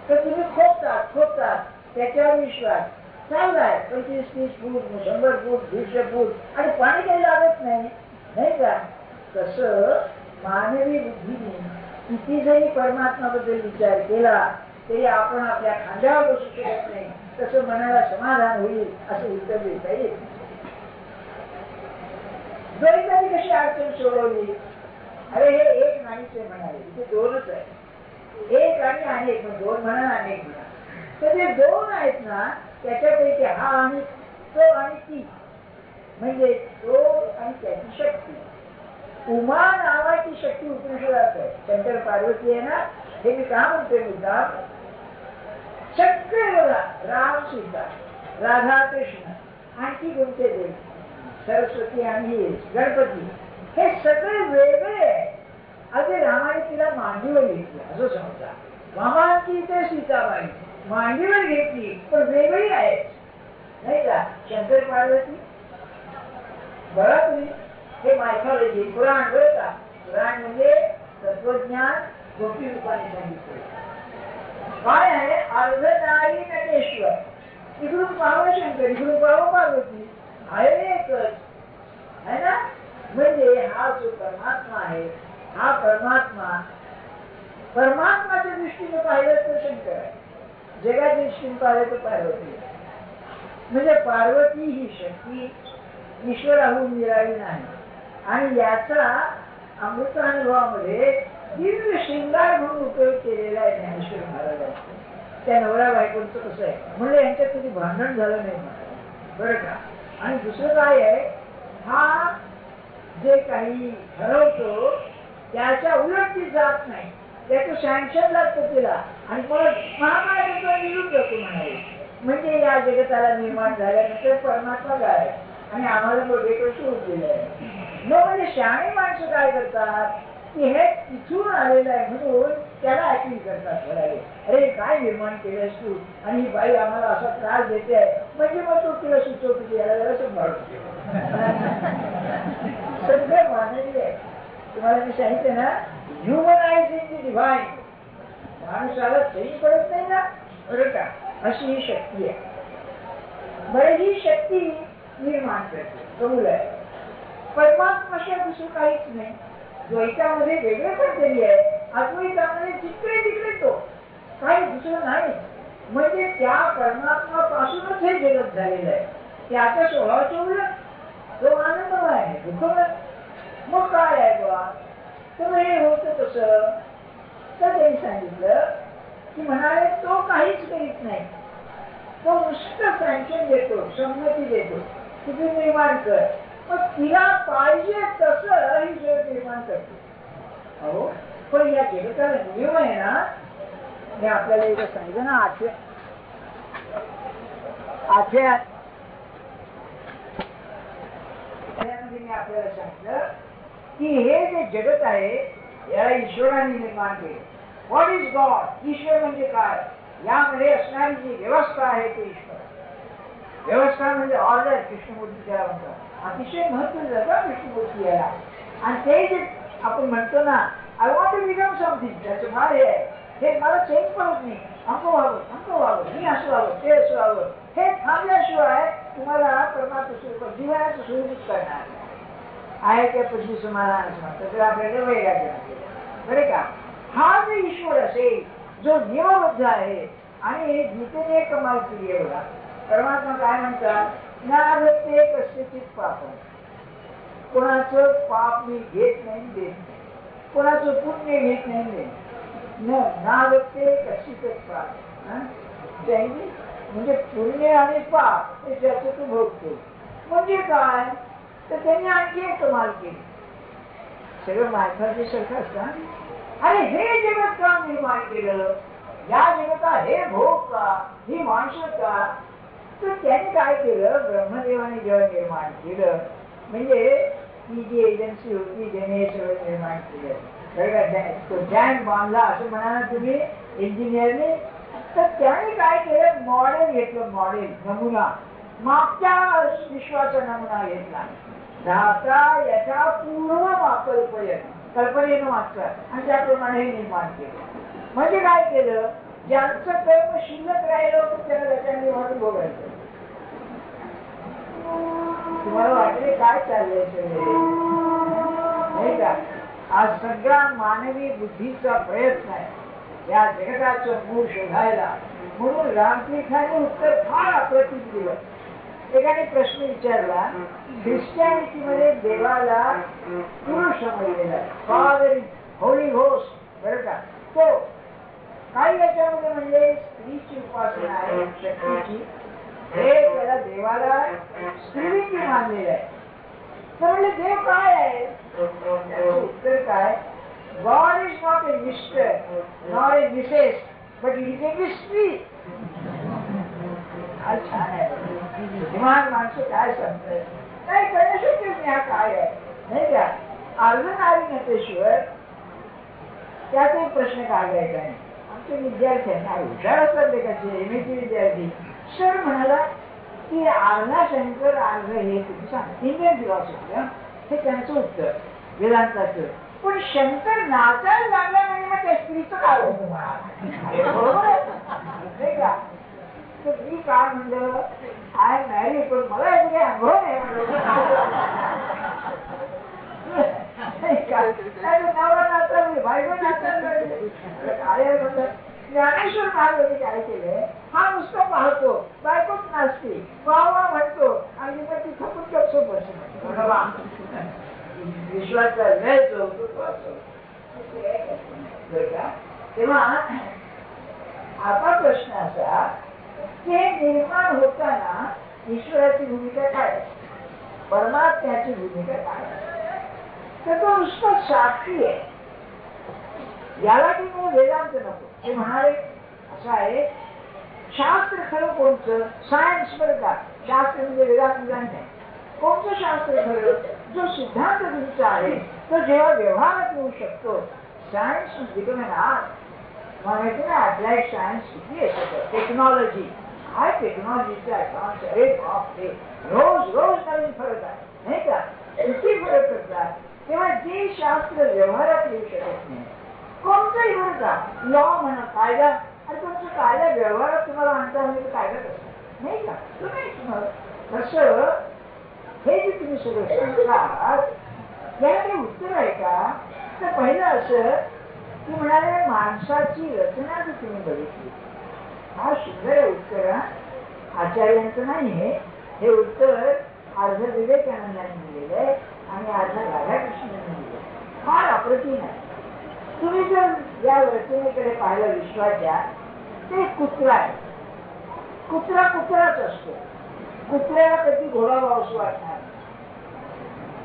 तर तुम्ही खोपतात त्याच्यावर विश्वास चाललाय 25-30 फूट 100 फूट 150 फूट आणि पाणी काही लागत नाही नाही का. तसं मानवी बुद्धीने किती जरी परमात्माबद्दल विचार केला तरी आपण आपल्या खांद्यावर बसू शकत नाही. तसं मनाला समाधान होईल असं उत्तर देता येईल. द्वैताने कशी अडचण सोडवली. अरे हे एक नाहीचे म्हणाले इथे दोनच आहे. एक आणि अनेक दोन म्हणा अनेक म्हणा. तर जे दोन आहेत ना त्याच्यापैकी हा आणि तो आणि ती म्हणजे तो आणि त्याची शक्ती. उमा नावाची शक्ती उपनिषदात आहे. शंकर पार्वती आहे ना. हे मी का म्हणतोय मुद्दा सगळे बघा राम सीता राधा कृष्ण आणखी कोणते देव सरस्वती आणि गणपती हे सगळे वेगळे आहे. अगदी रामाने तिला मांडीवर घेतलं असं समजा. मामांची ते सीताबाई मांडीवर घेतली पण वेगळी आहे नाही का. शंकर पार्वती बघा तुम्ही हे मायथॉलॉजी पुराण बरं का. पुराण म्हणजे तत्वज्ञान गोपी रूपाने सांगितलं काय आहे. अर्धनारी नटेश्वर इकडून पाहावं शंकर इकडून पाहावं पार्वती आहे एकच है ना. म्हणजे हा जो परमात्मा आहे हा परमात्माच्या दृष्टीने पाहिलं तर शंकर आहे, जगाच्या दृष्टीने पाहिलं तर पार्वती. म्हणजे पार्वती ही शक्ती ईश्वराहून निराळी नाही. आणि याचा अमृतानुभवामध्ये दिव्य शृंगार म्हणून उपयोग केलेला आहे ज्ञानेश्वर महाराजांनी. त्या नवरा बायकोंचं कसं आहे म्हणजे यांच्यात कधी भांडण झालं नाही बरं का. आणि दुसरं काय आहे हा जे काही ठरवतो त्याच्या उलट ती जात नाही. त्याचं सँक्शन लागतं तिला आणि परत महाकाळाचा विरुद्ध होतो म्हणाले. म्हणजे या जगताला निर्माण झाल्यानंतर परमात्मा काय आणि आम्हाला वेगळं स्वरूप दिलं आहे. मग म्हणजे शहाणी माणसं काय करतात की हे तिथून आलेलं आहे म्हणून त्याला ऍक्टिंग करतात म्हणाले. अरे काय निर्माण केलंस तू आणि ही बाई आम्हाला असा त्रास देते आहे म्हणजे मग तो तिला सुचवतो की याला जरा सांभाळतो. सगळं मानवी आहे. तुम्हाला मी सांगितलं ना ह्युमनायझिंग द डिव्हाइन. माणसाला चैन पडत नाही ना, बरं का, अशी ही शक्ती आहे. बरं, ही शक्ती निर्माण करते, कबूल आहे. परमात्माशिवाय दुसरं काहीच नाही. द्वैतामध्ये वेगळं काहीतरी आहे, अद्वैतामध्ये जिकडे तिकडे तो, काही दुसरं नाही. म्हणजे त्या परमात्मापासूनच हे जगत झालेलं आहे. त्याच्या स्वभावाच्या उलट तो आनंदमय आहे, दुःखमय. मग काय आहे बा, तर हे होतं कसं, तर त्यांनी सांगितलं की म्हणाले तो काहीच करीत नाही, तो नुसतं सँक्शन देतो, संमती देतो, तुम्ही निर्माण कर. मग तिला पाहिजे तसं ही जग निर्माण करते. अहो, पण या जगताला नियम आहे ना, हे आपल्याला एकदा सांगितलं ना, मी आपल्याला सांगितलं की हे जे जगत आहे याला ईश्वराने निर्माण केले. What is God? ईश्वर म्हणजे काय? यामध्ये असणारी जी व्यवस्था आहे ते ईश्वर. व्यवस्था म्हणजे ऑर्डर, कृष्णमूर्ती त्याला म्हणतात. अतिशय महत्वाचं का कृष्णमूर्ती याला. आणि ते जे आपण म्हणतो ना, I want to become something, त्याचं फार हे आहे, हे मला चेंज पडत नाही, अंक व्हावं, मी असं व्हावं, ते असं व्हावं, हे थांबल्याशिवाय तुम्हाला परमात्मा स्वरूप दिव्याचं स्वरूप करणार आहे. त्या पशी समाधान तर आपल्याला वेगळा केला. बरे का, हा जो ईश्वर असेल जो नियमबद्ध आहे, आणि गीतेने एक कमाल केली आहे बघा. परमात्मा काय म्हणतात, नागते कस्यचित पाप, कोणाचं पाप मी घेत नाही, देत नाही, कोणाचं पुण्य घेत नाही, देत नागते कस्यचित पाप. म्हणजे पुण्य आणि पाप हे ज्याचं तू भोगतो. म्हणजे काय, तर त्यांनी आणखी एक कमाल केली. सगळं माणसाचे सारखं असतं. अरे हे जगत का निर्माण केलं, या जगता हे भोग का, ही माणसं का, तर त्यांनी काय केलं, ब्रह्मदेवाने जेव्हा निर्माण केलं, म्हणजे ती जी एजन्सी होती ज्याने हे सगळं निर्माण केलं, तो टँक बांधला असं म्हणा तुम्ही इंजिनियरने, तर त्याने काय केलं, मॉडेल घेतलं, मॉडेल नमुना, मागच्या विश्वाचा नमुना घेतला, धाता याच्या पूर्ण कल्पनेनं मागचा, आणि त्याप्रमाणे हे निर्माण केलं. म्हणजे काय केलं, ज्यांचं कर्म शिल्लक राहिलं होतं त्याला त्याच्याने वाटून बघायचं. तुम्हाला वाटले काय चाललंय सगळे, नाही का? आज सगळा मानवी बुद्धीचा प्रयत्न आहे या जगताचं मूळ शोधायला. म्हणून रामतीर्थाने उत्तर फार अप्रतिम दिलं. एकाने प्रश्न विचारला, ख्रिश्चॅनिटीमध्ये देवाला पुरुष समजलेला आहे, फादर होली घोस्ट, बरं का, तो काही याच्यामध्ये म्हणजे स्त्रीची उपासना आहे, शक्तीची, हे त्याला देवाला स्त्रीलिंगी मानलेलं आहे. तर म्हणजे देव काय आहे, त्याचं उत्तर काय, God is not a mister not a Mrs but it is a mystery. हा छान आहे. बुद्धिमान माणसं काय सांगतात, नाही कळू शकत नाही हा काय आहे, नाही का? अर्धनारी नटेश्वर त्यात एक प्रश्न काढलाय काय, आमच्या विद्यार्थ्यांना हुशार असतात कसे एमएची विद्यार्थी, सर म्हणाला की अर्धा शंकर अर्ध हे तुम्ही सांगा, इंडियन फिलॉसॉफी, हे त्यांचं उत्तर वेदांताचं. पण शंकर नाचायला लागला म्हणजे मग त्या स्त्रीचं काय होतं बरोबर आहे का? तर मी काय म्हणलं, आय मॅरी, पण मला याचा काही अनुभव नाही म्हणलं. नवरा नाचला, बायको नाचला, काय म्हणतात ज्ञानेश्वर महाराजांनी काय केलंय, हा नुसतं पाहतो, बायकोच नाचते, वा म्हणतो, आणि मग ती थकून कसो बसतो. विश्वाचा लय जो होतो तो असतो. तेव्हा आता प्रश्न असा की निर्माण होताना ईश्वराची भूमिका काय, परमात्म्याची भूमिका काय, तर तो नुसतं साक्षी आहे. याला की मग वेदांत नको. ते म्हणाले असं आहे, शास्त्र खरं कोणतं, सायन्स बरं का, शास्त्र म्हणजे वेदांत नाही, कोणतं शास्त्र खरं, जो सिद्धांत तुमचा आहे तो जेव्हा व्यवहारात येऊ शकतो. Science become an art. माहिती ना अप्लाइड सायन्स किती येतं, टेक्नॉलॉजी, काय टेक्नॉलॉजीचा ऍडव्हान्स, अरे बापरे, रोज नवीन फरक आहे, नाही का? किती फरक करतात. तेव्हा जे शास्त्र व्यवहारात येऊ शकत नाही, कोणतंही बरं का लॉ म्हणा, कायदा, आणि तुमचा कायदा व्यवहारात तुम्हाला आणता म्हणजे कायदा कसं नाही का, तुम्ही तसं हे जे तुम्ही सगळं सांगतात याला काही उत्तर आहे का? तर पहिलं असं की म्हणाले माणसाची रचना जर तुम्ही बघितली, हा सुंदर आहे उत्तर, आचार्यांचं नाही हे उत्तर अर्ध विवेकानंदांनी दिलेलं आहे आणि अर्ध राधाकृष्णांनी दिलेलं आहे. फार अप्रतिम आहे. तुम्ही जर या रचनेकडे पाहिलं विश्वाच्या, ते कुत्रा आहे. कुत्रा कुत्राच असतो. कुत्र्याला कधी घोडा वावस वाटणार.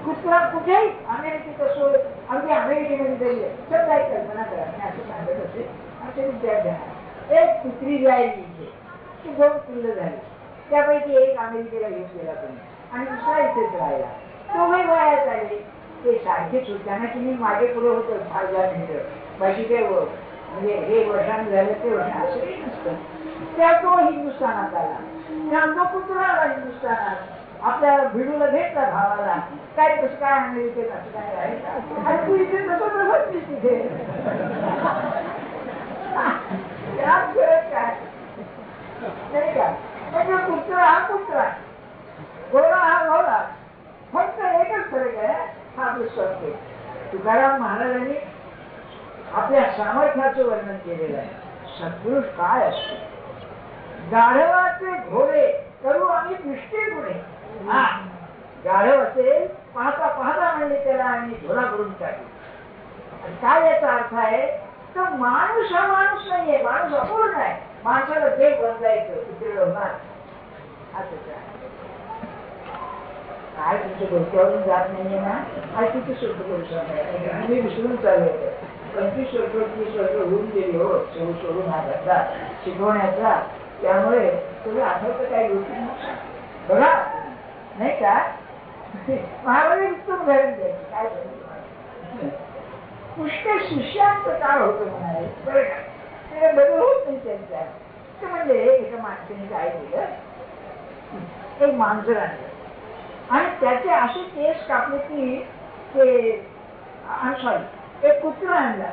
कुत्रा कुठेही अमेरिकेत असो, अगदी अमेरिकेमध्ये जरी सब काही कल्पना करा, मी असं सांगत असेल आमच्या विद्यार्थ्यांना, एक कुत्री जायची इथे, ती 2 पिल्लं झाली, त्यापैकी एक अमेरिकेला घेऊन गेला तुम्ही आणि दुसरा इथेच राहिला. दोघे वयात आले, ते सारखेच होते. त्यांना की मी मागे पुढे होतो 10,000 मिनिटं, बाकी ते म्हणजे हे वर्षांनी झालं ते वर्ष असंही नसतं. त्या तो हिंदुस्थानात आला, त्या तो कुत्रा आला हिंदुस्थानात, आपल्या भिडूला भेटला भावाला, काय कसं काय अमेरिकेत असं काय आहे, आणि तू इथे तसं तसंच तिथे त्यात फरक काय नाही का? म्हणजे कुत्रा हा कुत्रा, घोडा हा घोडा, फक्त एकच फरक आहे, हा आपलं स्वतः. तुकाराम महाराजांनी आपल्या सामर्थ्याचं वर्णन केलेलं आहे. सत्पुरुष काय असतो? गाढवाचे घोडे करू आम्ही दृष्टी पुढे. हा गाढव असेल, पाहता पाहता म्हणजे त्याला आम्ही घोडा करून टाकू. काय याचा अर्थ आहे? तर माणूस हा माणूस नाहीये, माणूस अपूर्ण आहे. माणसाला देव बनवायचं कुत्रे होणार असं काय तुमच्या डोक्यावरून जात नाहीये ना, आज तिथे शुद्ध करू शकणार. आम्ही विसरून चालू होतो. 25 वर्ष 30 वर्ष होऊन गेली हो सोडून हा धंदा शिकवण्याचा. त्यामुळे तुम्ही आठवतं काही गोष्टी बघा नाही का, महाराज उत्तम उदाहरण द्यायचं काय पुष्कळ शिष्यांचं काळ होतं म्हणाले, बरं का, ते बदल होत नाही त्यांच्या. ते म्हणजे एका माणसाने काय केलं, एक मांजर आणलं आणि त्याचे असे केस कापले की ते सॉरी एक कुत्रा आणला,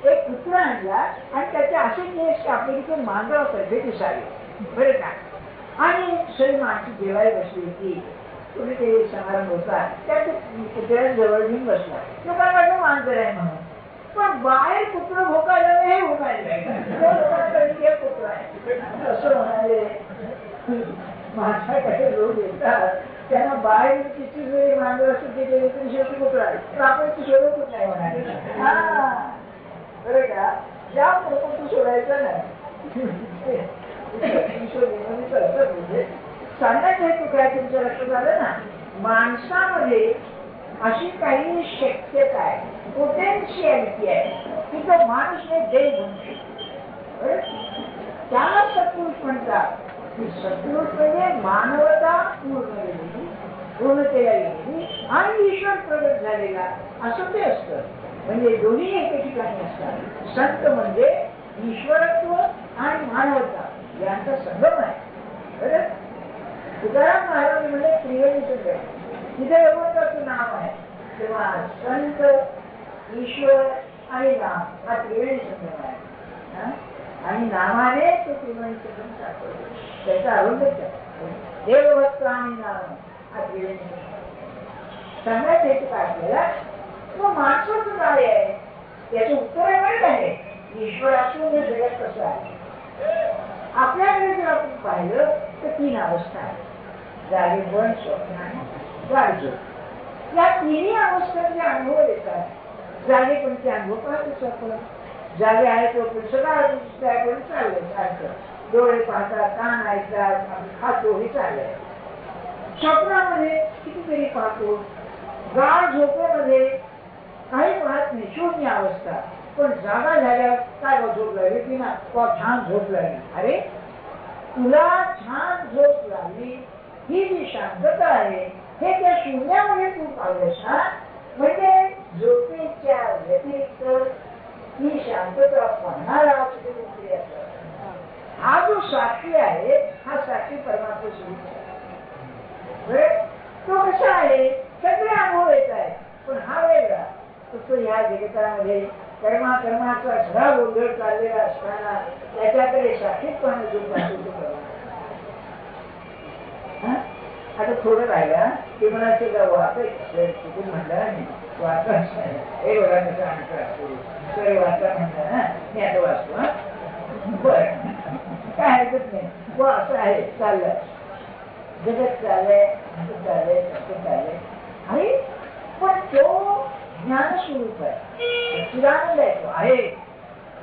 एक कुत्रा आणला आणि त्याचे असे केस कापले की ते मांजरासारखे दिसावे, बरं का. आणि सगळी माणसं जेवायला बसली होती, तुम्ही ते समारंभ होता, त्या कुत्र्या जवळ घेऊन बसला. लोकांना मांजर आहे म्हणून, पण बाहेर कुत्र भोकायला हे भोकायला हे कुत्र आहे असं म्हणाले. माझ्याकडे लोक येतात, त्यांना बाहेर किती वेळी मांजर असं ते गेले तरी शेवटी कुत्रा आहे, तर आपण ती सोडतच नाही म्हणाले. बरं का, ज्या लोक तू सोडायचं नाही सांगायचं हे तू काय तुमच्या लक्षात आलं ना. माणसामध्ये अशी काही शक्यता आहे, पोटेन्शियलिटी आहे की तो माणूस हे देव बनतो. त्याला सत्पुरुष म्हणतात. सत्पुरुष म्हणजे मानवता पूर्णतेला गेलेली आणि ईश्वर प्रगट झालेला असं ते असतं. म्हणजे दोन्ही एके ठिकाणी असतात. संत म्हणजे ईश्वरत्व आणि मानवता यांचा संगम आहे. बरं, तुकाराम महाराज म्हणजे त्रिवेणी संगम, तिथे भगवंताचं नाव आहे. तेव्हा संत, ईश्वर आणि नाम हा त्रिवेणी संगम आहे. आणि नामाने तो त्रिवेणी संगम सापडतो. त्याचा अरुंदच देवभक्त आणि नाम हा त्रिवेणी संगम सांगण्यात येतं का आपल्याला. मग माणसाचं काय आहे त्याचं उत्तर माहित आहे. ईश्वर असून हे जगत कसं आहे. आपल्याकडे जर आपण पाहिलं तर 3 अवस्था आहेत, जागेपण, स्वप्न आणि जागझोप. या 3 अवस्थांचे अनुभव येतात. जागेपणचे अनुभव पाहतोच आपण. जागे आहे तो सगळं पण चाललंय सारखं, डोळे पाहतात, कान ऐकतात, खातो हे चाललंय. स्वप्नामध्ये कितीतरी पाहतो. गाढ झोपेमध्ये काही पाहत नाही, शून्य अवस्था. पण जागा झाल्यावर काय झोप लागली की ना, छान झोप लागली. अरे तुला छान झोप लागली ही जी शांतता आहे हे त्या शून्यामध्ये तू पाहिलंस ना. म्हणजे झोपेच्या व्यतिरिक्त ही शांतता पाहणारा हा जो साक्षी आहे, हा साक्षी परमात्मा स्वरूप आहे. तो कसा आहे सगळे अनुभव येत आहेत, पण हा वेगळा. तसं या जगतामध्ये कर्माचा सगळा गोंधळ चाललेला असताना त्याच्याकडे साक्षीपणे जो पाहतो तो कर्म. आता थोडं राहिला की मला चुकून म्हणलं नाही वाचा हे बघा कसं आणखं असतो सर वाचा म्हणलं ना मी आता वाचतो. बर काय हरकत नाही. व असं आहे चाललंय जगत चाललंय असं चाललंय तसं चाललंय आणि पण तो ज्ञान स्वरूप आहे, सच्चिदानंद आहे, तो आहे.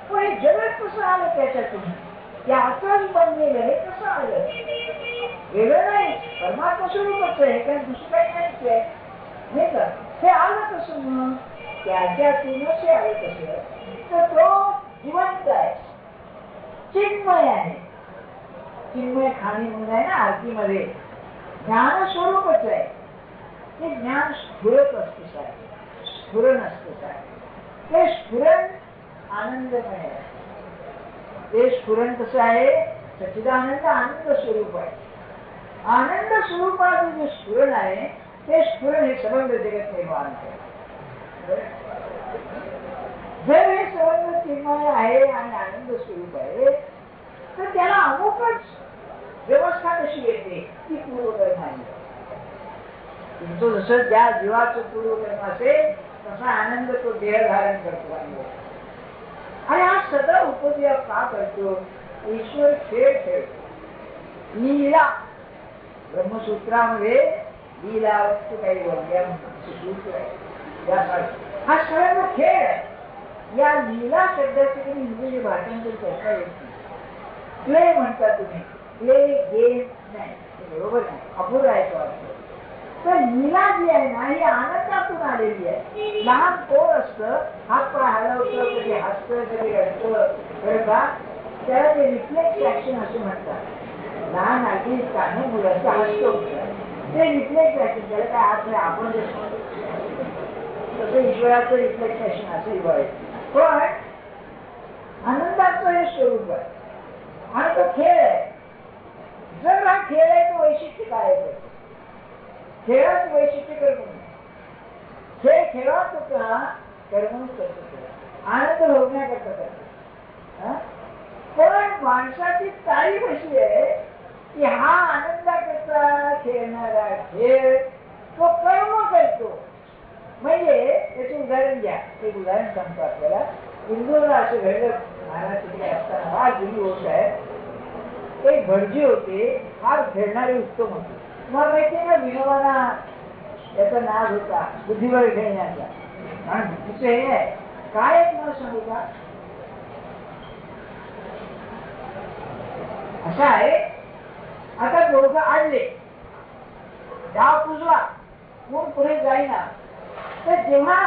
पण हे जगत कसं आलं त्याच्यातून, त्याचंच बनलेलं हे कसं आलं, वेगळं नाही, परमात्मा स्वरूपच आहे, कारण दुसरं काही नाहीच आहे नाही का. हे आलं कसं मग त्याच्यातूनच हे आलं कसं, तर तो जिवंत आहे, चिन्मय आहे. चिन्मय खाणी म्हणून आहे ना आरतीमध्ये, ज्ञान स्वरूपच आहे. ते ज्ञान स्फुरत असतंच आहे, स्फुरण असतंच आहे. ते स्फुरण आनंदमय आहे. ते स्फुरण कसं आहे, सच्चिदानंद आनंद स्वरूप आहे. आनंद स्वरूपाचं जे स्फुरण आहे ते स्फुरण हे समग्र जगत निर्माण आहे. जर हे समग्र चिन्मय आहे आणि आनंद स्वरूप आहे तर त्याला अमुकच व्यवस्था कशी येते ती पूर्वकर्म आहे. तुमचं जसं ज्या जीवाचं पूर्वकर्म असेल तसा आनंद तो देह धारण करतो आणि हा सगळा उपयोग का करतो. ईश्वर खेळ खेळतो, लीला. ब्रह्मसूत्रामध्ये लीला वस्तू काही बोलल्या सूत्र आहे, हा सर्व खेळ आहे. या लीला शब्दाचे कधी इंग्रजी भाषांतर करता येत नाही. प्ले म्हणता तुम्ही, प्ले गेम नाही, बरोबर नाही, अपुरा आहे तो अर्थ. तर लीला जी आहे ना ही आनंदातून आलेली आहे. लहान पोर असतं, हात पाय हलवतं, कधी हसतं कधी रडतं, बरं का, त्याला ते रिफ्लेक्स ऍक्शन असं म्हणतात. लहान अगदी कान्हे मुलांचं हसतो ते रिफ्लेक्स ऍक्शन, त्याला काय हात नाही, आपण तसं ईश्वराचं रिफ्लेक्स ऍक्शन असेल बरं. पण आनंदाचं हे स्वरूप आहे आणि तो खेळ आहे. जर हा खेळ आहे तो वैशिष्ट्य काय आहे, खेळाचं वैशिष्ट्य कर्म. खेळ खेळाच होता, कर्म करत आनंद भोगण्याकरता करतो. पण माणसाची तारीफ अशी आहे की हा आनंदाकरता खेळणारा खेळ तो कर्म करतो. म्हणजे याचे उदाहरण घ्या, एक उदाहरण सांगतो आपल्याला. इंदोरला असं घडलं, महाराज तिकडे असताना हा जुनी गोष्ट आहे. एक भटजी होते, फार खेळणारे उत्तम होते. तुम्हाला माहिती आहे ना विनोबाना त्याचा नाद होता बुद्धिबळ खेळण्याचा. आणि बुद्धीचं हे आहे काय तुम्हाला सांगू का, असं आहे. आता दोघं आणले, डाव पुजला, कोण पुढे जाईना. तर जेव्हा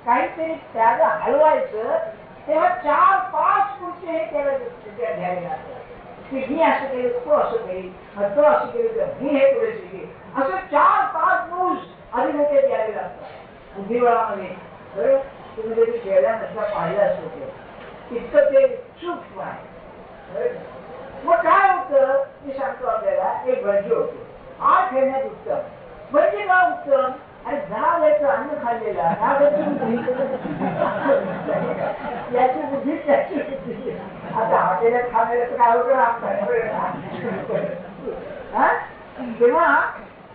काहीतरी त्याला हलवायचं तेव्हा 4-5 पुढचे हे त्याला घ्यावे लागतात की मी असं केलं तो असं केली, तो असं केलं तर मी हे पुढे शिकेल, असं 4-5 मूज अधिक द्यावे लागतात बुद्धिबळामध्ये. बरं, तुम्ही जरी खेळला नसला पाहिला असतो ते इतकं ते सूक्ष्म आहे. मग काय होतं मी सांगतो आपल्याला. एक भटजी होते, हा खेळण्यात उत्तम. म्हणजे का उत्तम, आणि 10 वेळचं अन्न खाल्लेला याची बुद्धी त्याची बुद्धी. आता हॉटेलात खाण्याचं काय होतं तेव्हा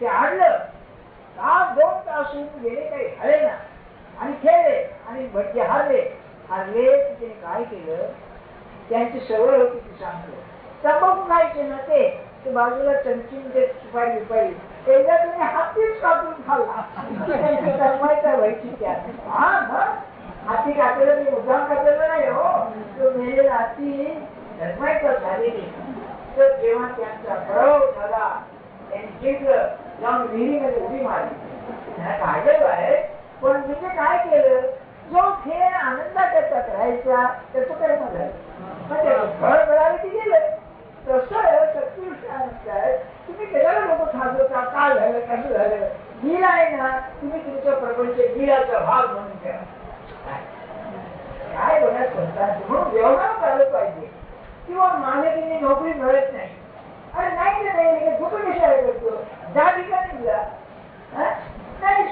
ते आणलं 2 तासून गेले काही हळे ना आणि खेळले आणि भटके हारले. तिने काय केलं, त्यांची सवय होती ती सांगतो, तंबाखू खायचे ना ते बाजूला चमचीन ते सुपारी विपारी एकदा तुम्ही हातीच कापून खाल्ला तंबायचा व्हायची त्या. हाती कापलेलं ते मुद्दाम कापलेलं नाही हो, तो मेलेला हाती धर्मायचा झालेली. तर जेव्हा त्यांचा पराभव झाला, त्यांनी जिंकलं, जाऊन विहिरीमध्ये उडी मारली. त्यांना काढलं आहे. पण म्हणजे काय केलं, जो खेळ आनंदाकरता करायचा त्याचं कर्म झालं, मग त्याचं फळ मिळालं की गेलं. तसं सत्पुरुष आनंद आहे. तुम्ही त्याला लोक खाजवता, काय झालं कसं झालं, लीला आहे ना, तुम्ही तुमचा प्रपंच लीलाचा भाग म्हणून घ्या. काय बघा संतांचं म्हणून व्यवहार झालं पाहिजे. किंवा मालकीने नोकरी मिळत नाही, अरे नाही तर नाही कुठं कशाला करतो, ज्या ठिकाणी जा नाही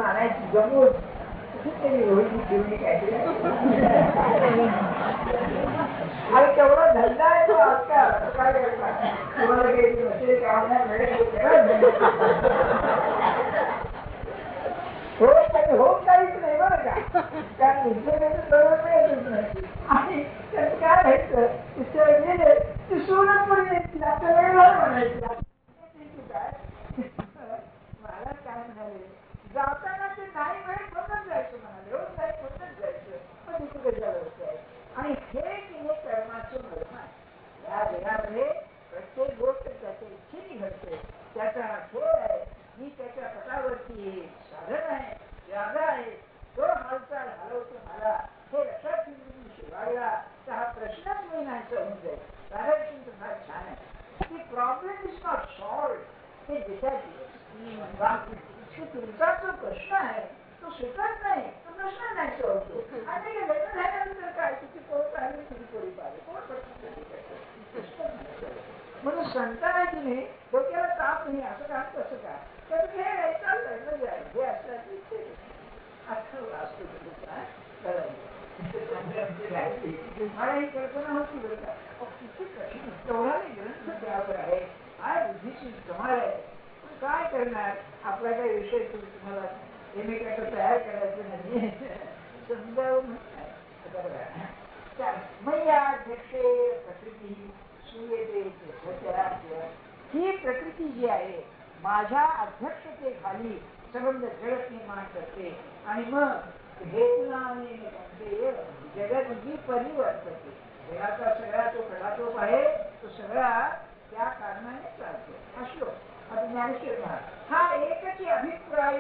आणायची जमून कुठेतरी रोहिणी ठेवणी काहीतरी आणि तेवढा धंदा आहे तो आजकाल. काय करतात तुम्हाला काही नसेल काम नाही मिळेल होत काहीच नाही बरं का. कारण बरोबर नाही. आणि त्यात काय व्हायचं गेले ती सोडत पण यायची आता वेळेला म्हणायची. मला काय म्हणाले जाताना ते नाही वेळ म्हणून जायचं म्हणाले. रोज नाही म्हणूनच जायचं पण तिथे कशा आहे. आणि हे की हे कर्माचं महिमा आहे. या जगामध्ये प्रत्येक गोष्ट त्याच्या इच्छेने घडते. त्याचा खेळ आहे. ही त्याच्या पटावरती साधन आहे, व्याध आहे. तो हालचाल हलवतो मला हे लक्षात ठेवून शिवायला तर हा प्रश्नच मी नाही होऊन जाईल. कारण फार छान आहे की प्रॉब्लेम इज नॉट सॉल्व. हे तुमचा जो प्रश्न आहे तो सुटत नाही. तो प्रश्न नाही सोडतो. आणि लग्न झाल्यानंतर काय तिची पोट आली तुझी पोळी पाहिजे कोण म्हणून संतांना की नाही डोक्याला ताप नाही. असं का तसं का तर हे चाललंय ना हे असल्याची असतो मला ही कल्पना होती बरं का. किती कठीण तेवढाही ग्रंथ त्यावर आहे. काय बुद्धीची कमाल आहे. काय करणार आपला काही विषय तुम्हाला एकमेकांना तयार करायचं नाही. समजावून मय्याध्यक्षे प्रकृती सूयते ही प्रकृती जी आहे माझ्या अध्यक्षतेखाली संबंध जगत निर्माण करते. आणि मग हेतुनाने जगत जी परिवर्तते. जगाचा सगळा तो कडाटोप आहे तो सगळा त्या कारणाने चालतो. असलो आता ज्ञानेश्वर हा एकच अभिप्राय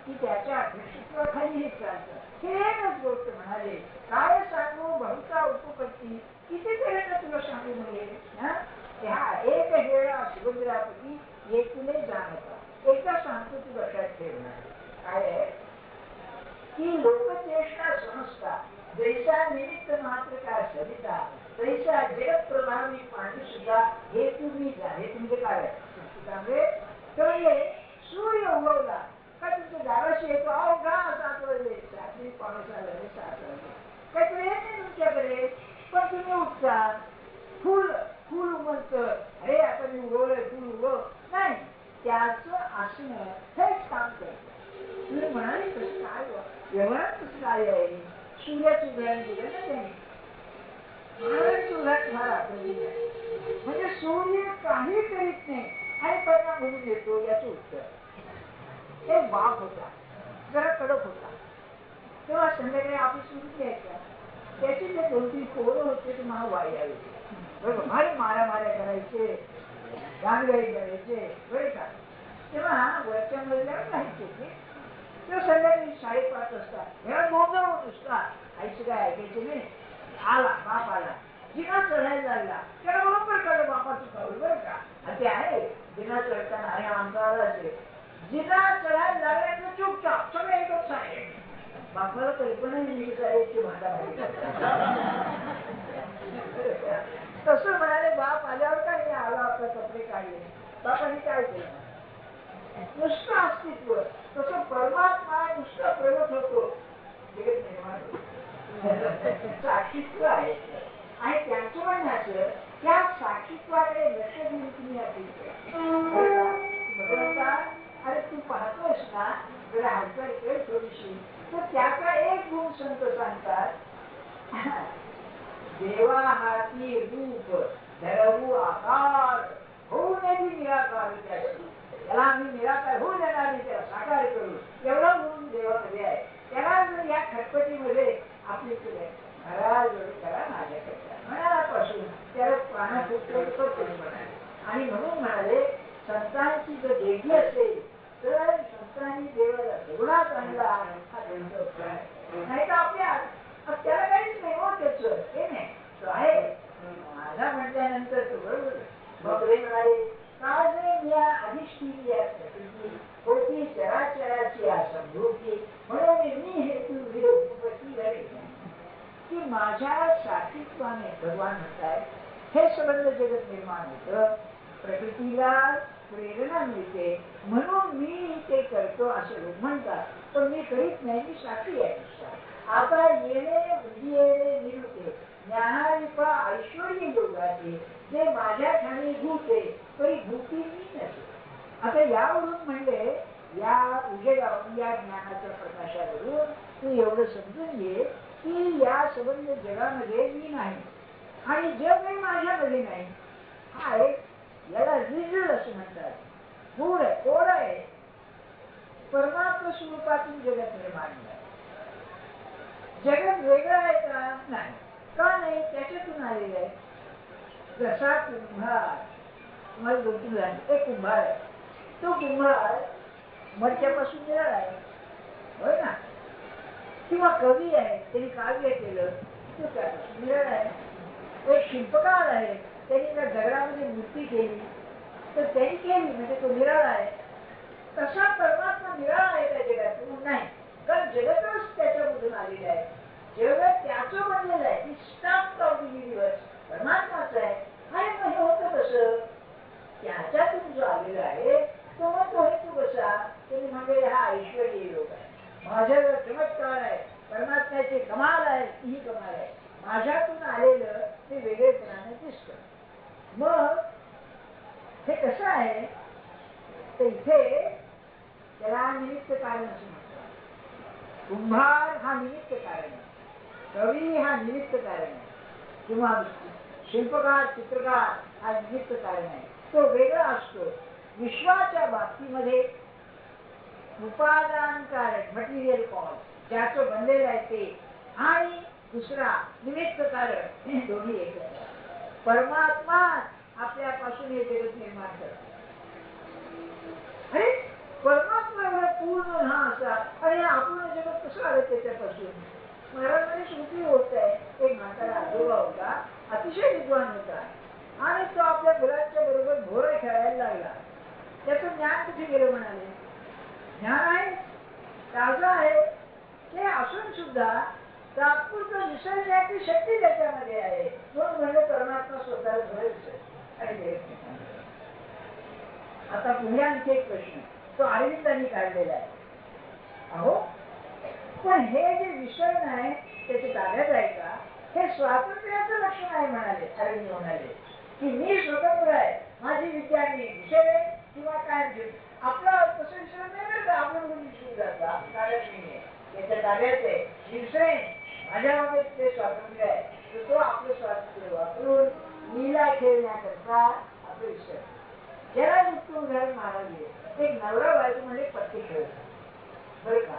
की त्याच्या अध्यक्षत्वाखाली हे चालतं. हे एकच गोष्ट म्हणाले. काय सांगू बहुता उपपत्ती किती तऱ्हेनं तुला सांगू मिळेल. ह्या एक वेळा सुभद्रापती येथून जाणता एकदा सांगतो तू लक्षात ठेवणार. काय आहे की लोकचेष्टा समजता जैसा निमित्त मात्र का सविता तैसा जगत प्रभावी पाणी सुद्धा हे तुम्ही जा. हे तुमचे काय आहे तर सूर्य उगवला का तुमच्या दाराशी येतो. अहो का 7 वाजले 7 पावसा झाले 7 वाजले काहीतरी येत नाही तुमच्याकडे. पण तुम्ही उठता फुल फुल उमलतं. अरे आता मी उगवलंय फुल उगव नाही. त्याचं असणं हेच काम करतं. तुम्ही म्हणाले कसं काय व्यवहार कसं काय आहे. सूर्याचं उदाहरण दिलं ना त्यांनी. महाराजांचं उदाहरण फार आठवलं. म्हणजे सूर्य काही करीत नाही आणि परिणाम म्हणून येतो याचं उत्तर एक बाप होता जरा कडक होता. तेव्हा संध्याकाळी ऑफिस सुरू घ्यायचा. त्याची जे 2-3 पोरं होते ते मला वाई आले बरोबर. भारी मारामाऱ्या करायचे गाणगाई करायचे बरे का. तेव्हा वरच्या मजल्यावर राहायचे ते. तेव्हा संध्याकाळी 5:30 वाजता ह्या गोंधळ नुसता आईचं काय ऐकायचे नाही. आला बाप आला जिना चढायला लागला त्याला बरोबर कळलं बापाचं कळलं बरं का. आणि ते आहे जिना चढताना आणि आमचा आलाचे जिना चढायला लागल्याचं चुपचाप सगळे एकच आहे. बापाला कल्पना नाही भांडा तसं म्हणाले. बाप आल्यावर काय आला आपले कपडे काढले. बापाने काय केलं नुसतं अस्तित्व. तसं परमात्मा नुसतं प्रगत होतो जगत निर्माण साक्षीत्व आहे. आणि त्यांचं म्हणण्याचं त्या साक्षीत्वाकडे लक्ष देऊन तुम्ही भगवंता अरे तू पाहतोस ना जरा हालचाल कर थोडीशी. तर त्याचा एक गुण संत सांगतात देवा हाती रूप धरवू आकार होऊनही निराकार त्याची. त्याला आम्ही निराकार होऊ देणार नाही त्याला साकार करू एवढा गुण देवामध्ये आहे. त्याला जर या खटपटीमध्ये आपली महाराज करा माझ्याकडे मनापासून त्याला प्राणपुत्र म्हणाले. आणि म्हणून म्हणाले संतांची जर देगी असेल तर संतांनी देवाला देवळात आणला हा ग्रंथ नाही तर आपल्या त्याला काहीच नाही हो त्याचं हे नाही तो आहे माझा म्हटल्यानंतर तो बरोबर. मग रे म्हणाले काळ या अधिष्ठी या प्रकृती होती चराचराची असंभूती म्हणून मी हेतू उपपत्ती झाली की माझ्या साक्षीत्वाने भगवान म्हणताय हे संबंध जगत निर्माण होतं. प्रकृतीला प्रेरणा मिळते म्हणून मी ते करतो असे लोक म्हणतात. पण मी करीत नाही, मी साक्षी आहे. आता येणे उदिये निरुते ज्ञानारूपा ऐश्वर्य योगाचे जे माझ्या ठाणी भूते तरी भूती मी नसे. आता यावरून म्हणजे या उजेडावरून या ज्ञानाच्या प्रकाशावरून तू एवढं समजून घे की या संबंध जगामध्ये मी नाही आणि जगही माझ्यामध्ये नाही. हा एक याला रिजल असं म्हणतात. गूढ आहे, कोड आहे. परमात्म स्वरूपातून जगत निर्माण आहे. जगत वेगळं आहे का? नाही. का नाही? त्याच्यातून आलेलं आहे. जसा कुंभार, तुम्हाला दोन एक कुंभार आहे. तो कुंभार मडक्यापासून निराळ आहे, होय ना? किंवा कवी आहे, त्यांनी काव्य केलं, तो त्यापासून निराळ आहे. एक शिल्पकार आहे, त्यांनी त्या दगडामध्ये मूर्ती केली तर त्यांनी केली म्हणजे तो निराळ आहे. तसा परमात्मा निराळ आहे त्या जगातून नाही, कारण जगतच त्याच्यामधून आलेलं आहे. जगत त्याचं बनलेलं आहे. ही स्टाफ ऑफ द युनिव्हर्स परमात्माच आहे. आणि मग हे होतं कसं? त्याच्यातून जो आलेला आहे तो मग तो हेतू कसा? त्यांनी म्हणजे हा ऐश्वर्य योग आहे, माझ्यावर चमत्कार आहे, परमात्म्याची कमाल आहे, ही कमाल आहे. माझ्यातून आलेलं ते वेगळेपणाने दिसतं. मग हे कसं आहे? तर इथे त्याला निमित्त कारण असं म्हणतात. कुंभार हा निमित्त कारण आहे, कवी हा निमित्त कारण आहे, किंवा शिल्पकार चित्रकार हा निमित्त कारण आहे. तो वेगळा असतो. विश्वाच्या बाबतीमध्ये उपादान कारण मटेरियल कॉज ज्याचं बनलेलं आहे ते आणि दुसरा निमित्त कारण हे दोन्ही एकत्र. परमात्मा आपल्यापासून हे जगत निर्माण करतो. अरे परमात्मा एवढा पूर्ण हा असा आणि आपण जगत कसं आलं त्याच्यापासून? महाराजांनी श्रुती होत आहे. एक म्हातारा आजोबा होता, अतिशय विद्वान होता आणि तो आपल्या मुलांच्या बरोबर भोरे खेळायला लागला. त्याचं ज्ञान कुठे गेलं म्हणाले? ज्ञान आहे, ताजं आहे, ते असून सुद्धा तात्पुरतं विसरण्याची शक्ती त्याच्यामध्ये आहे. म्हणून म्हणजे परमात्मा स्वतःला भरेल आणि आता पुढे आणखी एक प्रश्न तो अरविंदांनी काढलेला आहे. अहो पण हे जे विसरण आहे त्याच्या ताब्यात आहे का? हे स्वातंत्र्याचं लक्षण आहे म्हणाले अरविंद. म्हणाले की मी स्वतंत्र आहे, माझी विद्या मी विषय आहे किंवा काय घेऊ. आपला तसं विसरण नाही करता, आपण विसरून जातो. कारण नाही त्याच्या ताब्यात आहे. विसरेन माझ्यामध्ये ते स्वातंत्र्य आहे, तर तो आपलं स्वातंत्र्य वापरून लीला खेळण्याकरता आपलं विसर. ज्याला उत्तम घर महाराज एक नवरा बायको म्हणजे पत्ते खेळत बरं का,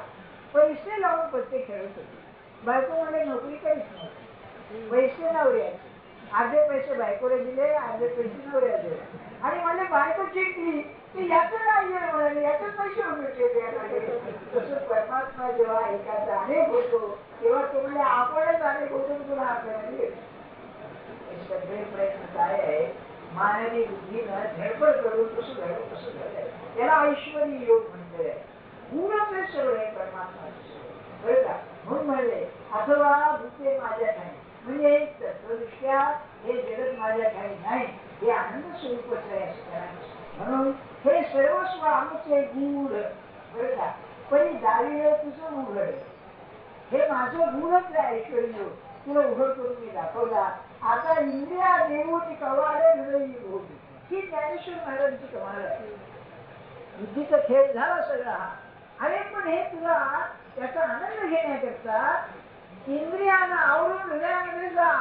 पैसे लावून पत्ते खेळत होते. बायको म्हणजे नोकरी करीत नव्हती, पैसे नवऱ्याचे. अर्धे पैसे बायकोला दिले, अर्धे पैसे नवऱ्या दिले. आणि म्हणजे बायको जिंकली की याचं नाही म्हणाले, याचे पैसे होते. तसं परमात्मा जेव्हा एखादा अनेक होतो तेव्हा तो म्हणजे आपणच अनेक होतो तुला आपल्याला सगळे प्रयत्न काय आहे? मानवी बुद्धीनं धडपड करून कसं झालं कसं झालंय त्याला ऐश्वर्य योग म्हणतोय. पूर्णच सगळं आहे परमात्माचं बरं का. म्हणून म्हणले अथवा भूते माझ्या ठाई म्हणजे तत्वदृष्ट्या हे जगत माझ्या ठाई नाही, हे आनंद स्वरूपच आहे असं करायचं. म्हणून हे सर्वस्व आमचे गूढ बरं का. परी दावी तुझं उघड, हे माझं गूढच आहे ऐश्वर्य योग, तुला उघड करून मी दाखवला. आता इंद्रिया देवोची कवाडे हृदय होती, ही ज्ञानेश्वर महाराजांची कमाल आहे. बुद्धीचा खेळ झाला सगळा हा. अरे पण हे तुला त्याचा आनंद घेण्याकरता इंद्रियांना आवरून हृदयामध्ये जा,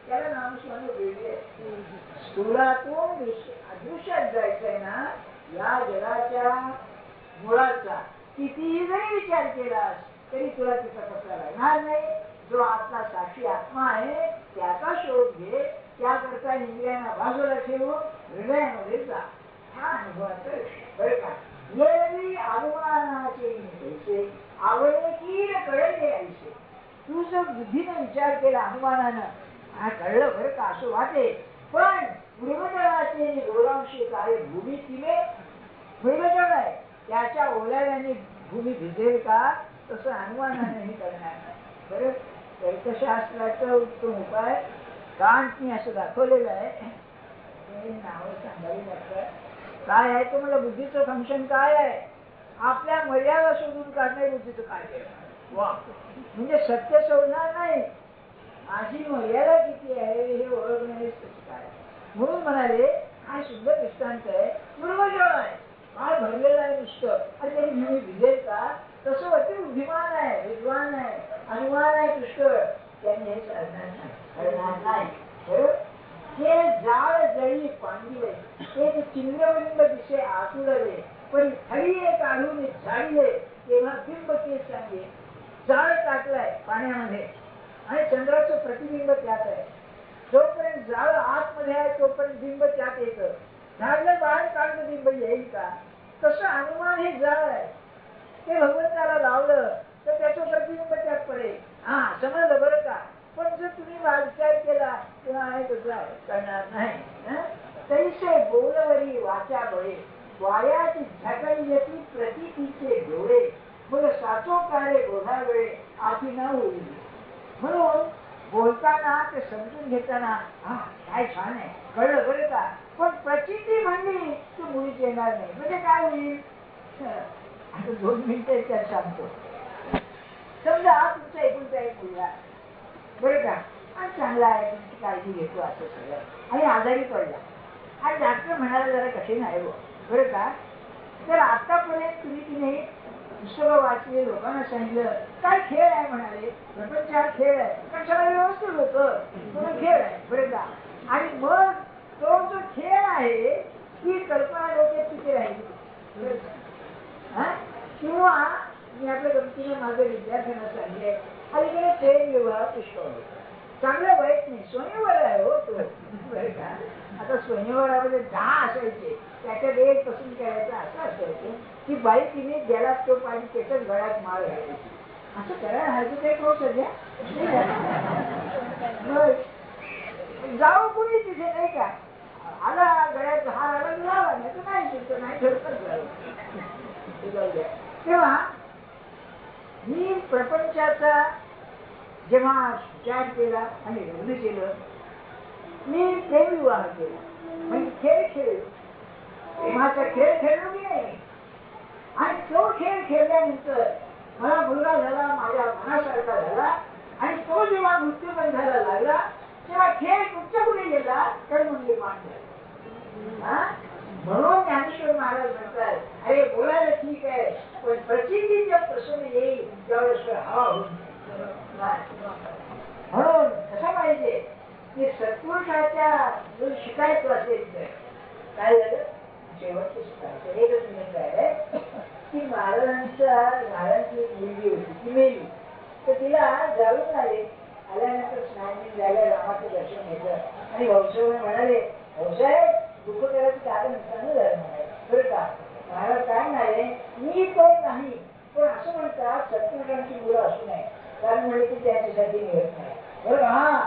त्याला नामस्मरण वेगळे. स्थूलातून अदृश्यात जायचंय ना, या जगाच्या मुळाचा कितीही जरी विचार केलास तरी तुला तिचा पत्ता लागणार नाही. जो आपला साक्षी आत्मा आहे त्याचा शोध घे, त्याकरता इंद्रियांना बाजूला ठेवून हृदयामध्ये जा. हा अनुभवाचा बरं का. येवी अनुमानाचे पैसे आवडे की कळले ऐसे. तू जर बुद्धीने विचार केला अनुमानानं, हा कळलं बरं का असं वाटे, पण मृगजळाचे गोरांशी काय भूमी तिले मृगजळ आहे त्याच्या ओलाव्याने भूमी भिजेल का? तसं अनुमानाने करणार नाही. बरं तर्कशास्त्राचा उत्तम उपाय कांटने असं दाखवलेलं आहे. मी नावं सांगावी लागतात. काय आहे तो मला बुद्धीचं फंक्शन काय आहे? आपल्या मर्यादा शोधून काढणे बुद्धीचं कार्य आहे. वा, म्हणजे सत्य शोधणार नाही, माझी मर्यादा किती आहे हे ओळखणे काय. म्हणून म्हणाले काय सुंदर दृष्टांत आहे. बरोबर आहे, काय भरलेलं आहे नुसतं आणि त्यांनी मी भिजेल का? तसं अति बुद्धिमान आहे, विद्वान आहे, अनुमान आहे पुष्कळ, त्यांनी हे करणार नाही. बरोबर, हे जाळ जळी पांडिले, एक चिंद्रबिंब दिसे आतुरले, पण हरिये काढून झाडले, तेव्हा बिंब ते सांगे. जाळ टाकलाय पाण्यामध्ये आणि चंद्राचं प्रतिबिंब त्यात आहे. जोपर्यंत जाळ आतमध्ये आहे तोपर्यंत बिंब त्यात येतं. झाडलं बाहेर काढलं बिंब येईल का? तसं अनुमान हे जाळ आहे, ते भगवंताला लावलं तर त्याचं प्रतिबिंब त्यात पडेल. हा, समजलं बरं का? पण जर तुम्ही विचार केला तेव्हा आहे कसं आहे, करणार नाही. तैसे बोलवरी वाचा बळे, वायाची झकळी प्रतीचे डोळे, मग साचो काळे गोधा वेळे आधी न होईल. म्हणून बोलताना ते समजून घेताना हा काय छान आहे, कळलं बरं का? पण प्रचिती म्हणली तू मुळीच येणार नाही. म्हणजे काय होईल? आता 2 मिनिटं त्यात सांगतो. समजा तुमचा एकुलता एक मुलगा बरं का, आणि चांगला आहे, तुमची काळजी घेतो असं सगळं, आणि आजारी पडला आणि डॉक्टर म्हणाला जरा कठीण आहे बरं का. तर आतापर्यंत तुम्ही तिने पुस्तकं वाचले, लोकांना सांगितलं काय खेळ आहे म्हणाले, प्रपंच हा खेळ आहे, पण सगळं व्यवस्थित होतं, तो खेळ आहे बरं का. आणि मग तो जो खेळ आहे ती कल्पना डोक्यात तिथे राहिली. किंवा मी आपल्या गमतीने माझ्या विद्यार्थ्यांना सांगितले, अलीकडे प्रेम विवाह पुष्कळ होतो, चांगलं वाईट नाही, स्वयंवर आहे हो तो बरं का. आता स्वयंवरामध्ये 10 असायचे, त्याच्यात एक पसंत करायचं असं असायचं की बाई तिने गेला तो पाणी त्याच्याच गळ्यात माळ घालायची. असं करायला हरकत काही करू सध्या जाऊ कुणी तिथे नाही का, आला गळ्यात हार आला लावा, नाही तर नाही शिकतो, नाही ठरत. तेव्हा मी प्रपंचाचा जेव्हा विचार केला आणि रद्द केलं, मी प्रेम विवाह केला, म्हणजे खेळ खेळलो, प्रेमाचा खेळ खेळलो मी नाही. आणि तो खेळ खेळल्यानंतर मला मुलगा झाला, माझ्या मनासारखा झाला, आणि तो जेव्हा मृत्यूबंधाला लागला तेव्हा खेळ कुठच्या कुठे गेला तर म्हणजे मांडला. म्हणून ज्ञानेश्वर महाराज म्हणतात, अरे बोलायला ठीक आहे, पण प्रचितीच्या प्रसंग येईल त्यावेळेस हवा होईल. म्हणून कसं पाहिजे की सत्पुरुषाच्या जो शिकायचं असेल तर काय झालं, शेवटचं शिकायचं. एकच मिनिट आहे की महाराजांची मुलगी होती, ती मेली, तर तिला जाळून आल्यानंतर स्नान झालं, रामाचं दर्शन घेतलं आणि भाऊसाहेब म्हणाले, भाऊसाहेब दुःख करायचं कारण चांगलं झालं म्हणाले बरं का. महाराज काय म्हणाले, मी तो नाही, पण असं म्हणतात सत्पुरुषांची मुलं असू नये, कारण म्हणजे ती त्यांच्यासाठी मिळत नाही बरं. हा,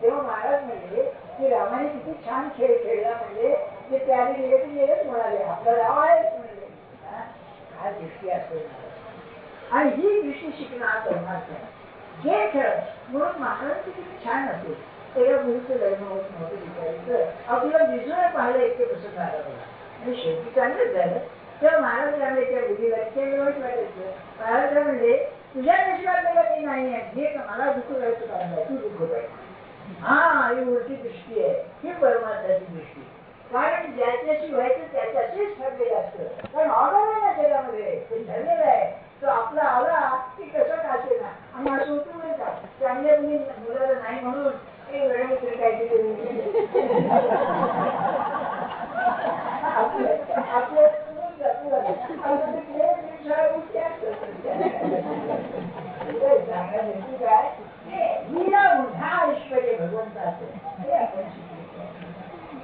तेव्हा महाराज म्हणले की रामाने किती छान खेळ खेळला, म्हणजे ते त्याने गेले ते गेलेच म्हणाले, आपलं राव आहेच म्हणले. हा दृष्टी असेल आणि ही दृष्टी शिकणं करणार नाही जे खेळ. म्हणून महाराजांची किती छान असेल, तेव्हा मुलीचं लग्न होत नव्हतं विचारायचं, आपल्याला विजय पाहिलं इतके प्रसन्न आला बघा, आणि शेवटी चांगलंच झालं. तेव्हा महाराज म्हणले त्या मुलीला इतक्या वाईट वाटायचं. महाराज म्हणले तुझ्या नशिबात मला काही नाही आहे, जे मला दुःख करायचं कारण आहे, तू दुःख पाहिजे. हा, ही उलटी दृष्टी आहे, ही परमार्थाची दृष्टी. कारण ज्याच्याशी व्हायचं त्याच्याशीच ठरलेलं असतं, कारण ऑर्डर आहे ना जगामध्ये, ते ठरलेलं आहे. तो आपला आला की कसं का असेल ना, आणि असं होतं नाही का, चांगल्या मुलाला नाही म्हणून एक वेळेमध्ये काहीतरी आपलं काय मीरा उन्हा ऐश्वर्य भगवंताचं हे आपण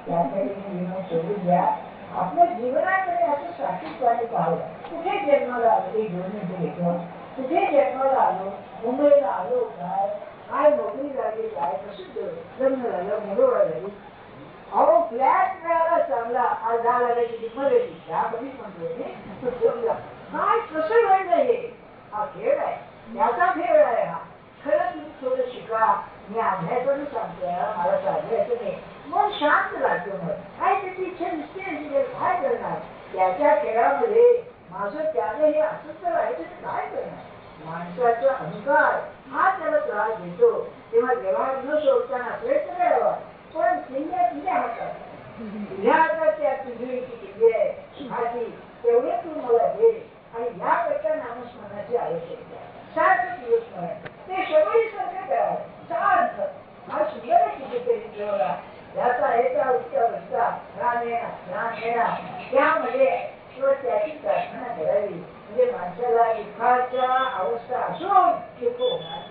त्यासाठी सोडून द्या. आपल्या जीवनाकडे असं साक्षीत्वाने पाहावं. कुठे जन्माला आलो, एक 2 मिनिटं घेतो, कुठे जन्माला आलो, मुंबईला आलो काय, काय नोकरी लागली, काय कसं लग्न झालं, मुलं झाली, अहो फ्लॅट मिळाला चांगला, आज 10 लाखाची किंमत येते, त्या कधीच म्हणतो काय कसं घडलं हे. हा खेळ आहे, त्याचा खेळ आहे हा. खरं तुम्ही थोडं शिका. मी अभ्यासाने सांगतोय, मला सांगायचं नाही, मन शांत राहतं. मग काय त्याची इच्छा निश्चित काय करणार त्याच्या खेळामध्ये माझं त्याने हे असंच तर आहे तर काय करणार. माणसाचा अहंकार हा त्याला त्रास देतो. तेव्हा व्यवहार न सोडताना प्रयत्न करावा. पण किल्ल्या तुझ्या हातात, तुझ्या हातात त्या तुझी किल्ली आहे हाती, तेवढे तू मला दे. आणि याकरता नामस्मरणाची आवश्यकता आहे. सारखं तुझं स्मरण ते शबरीसारखं करावं. सारखं हा सुंदर कितीतरी ठेवला याचा एका उत्तर रस्ता राम येणार त्यामध्ये किंवा त्याची प्रार्थना करावी. म्हणजे माणसाला दुःखाच्या अवस्था असून दुःख होणार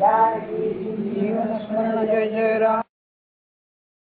नाही. जीवन स्मरण जय जय राम.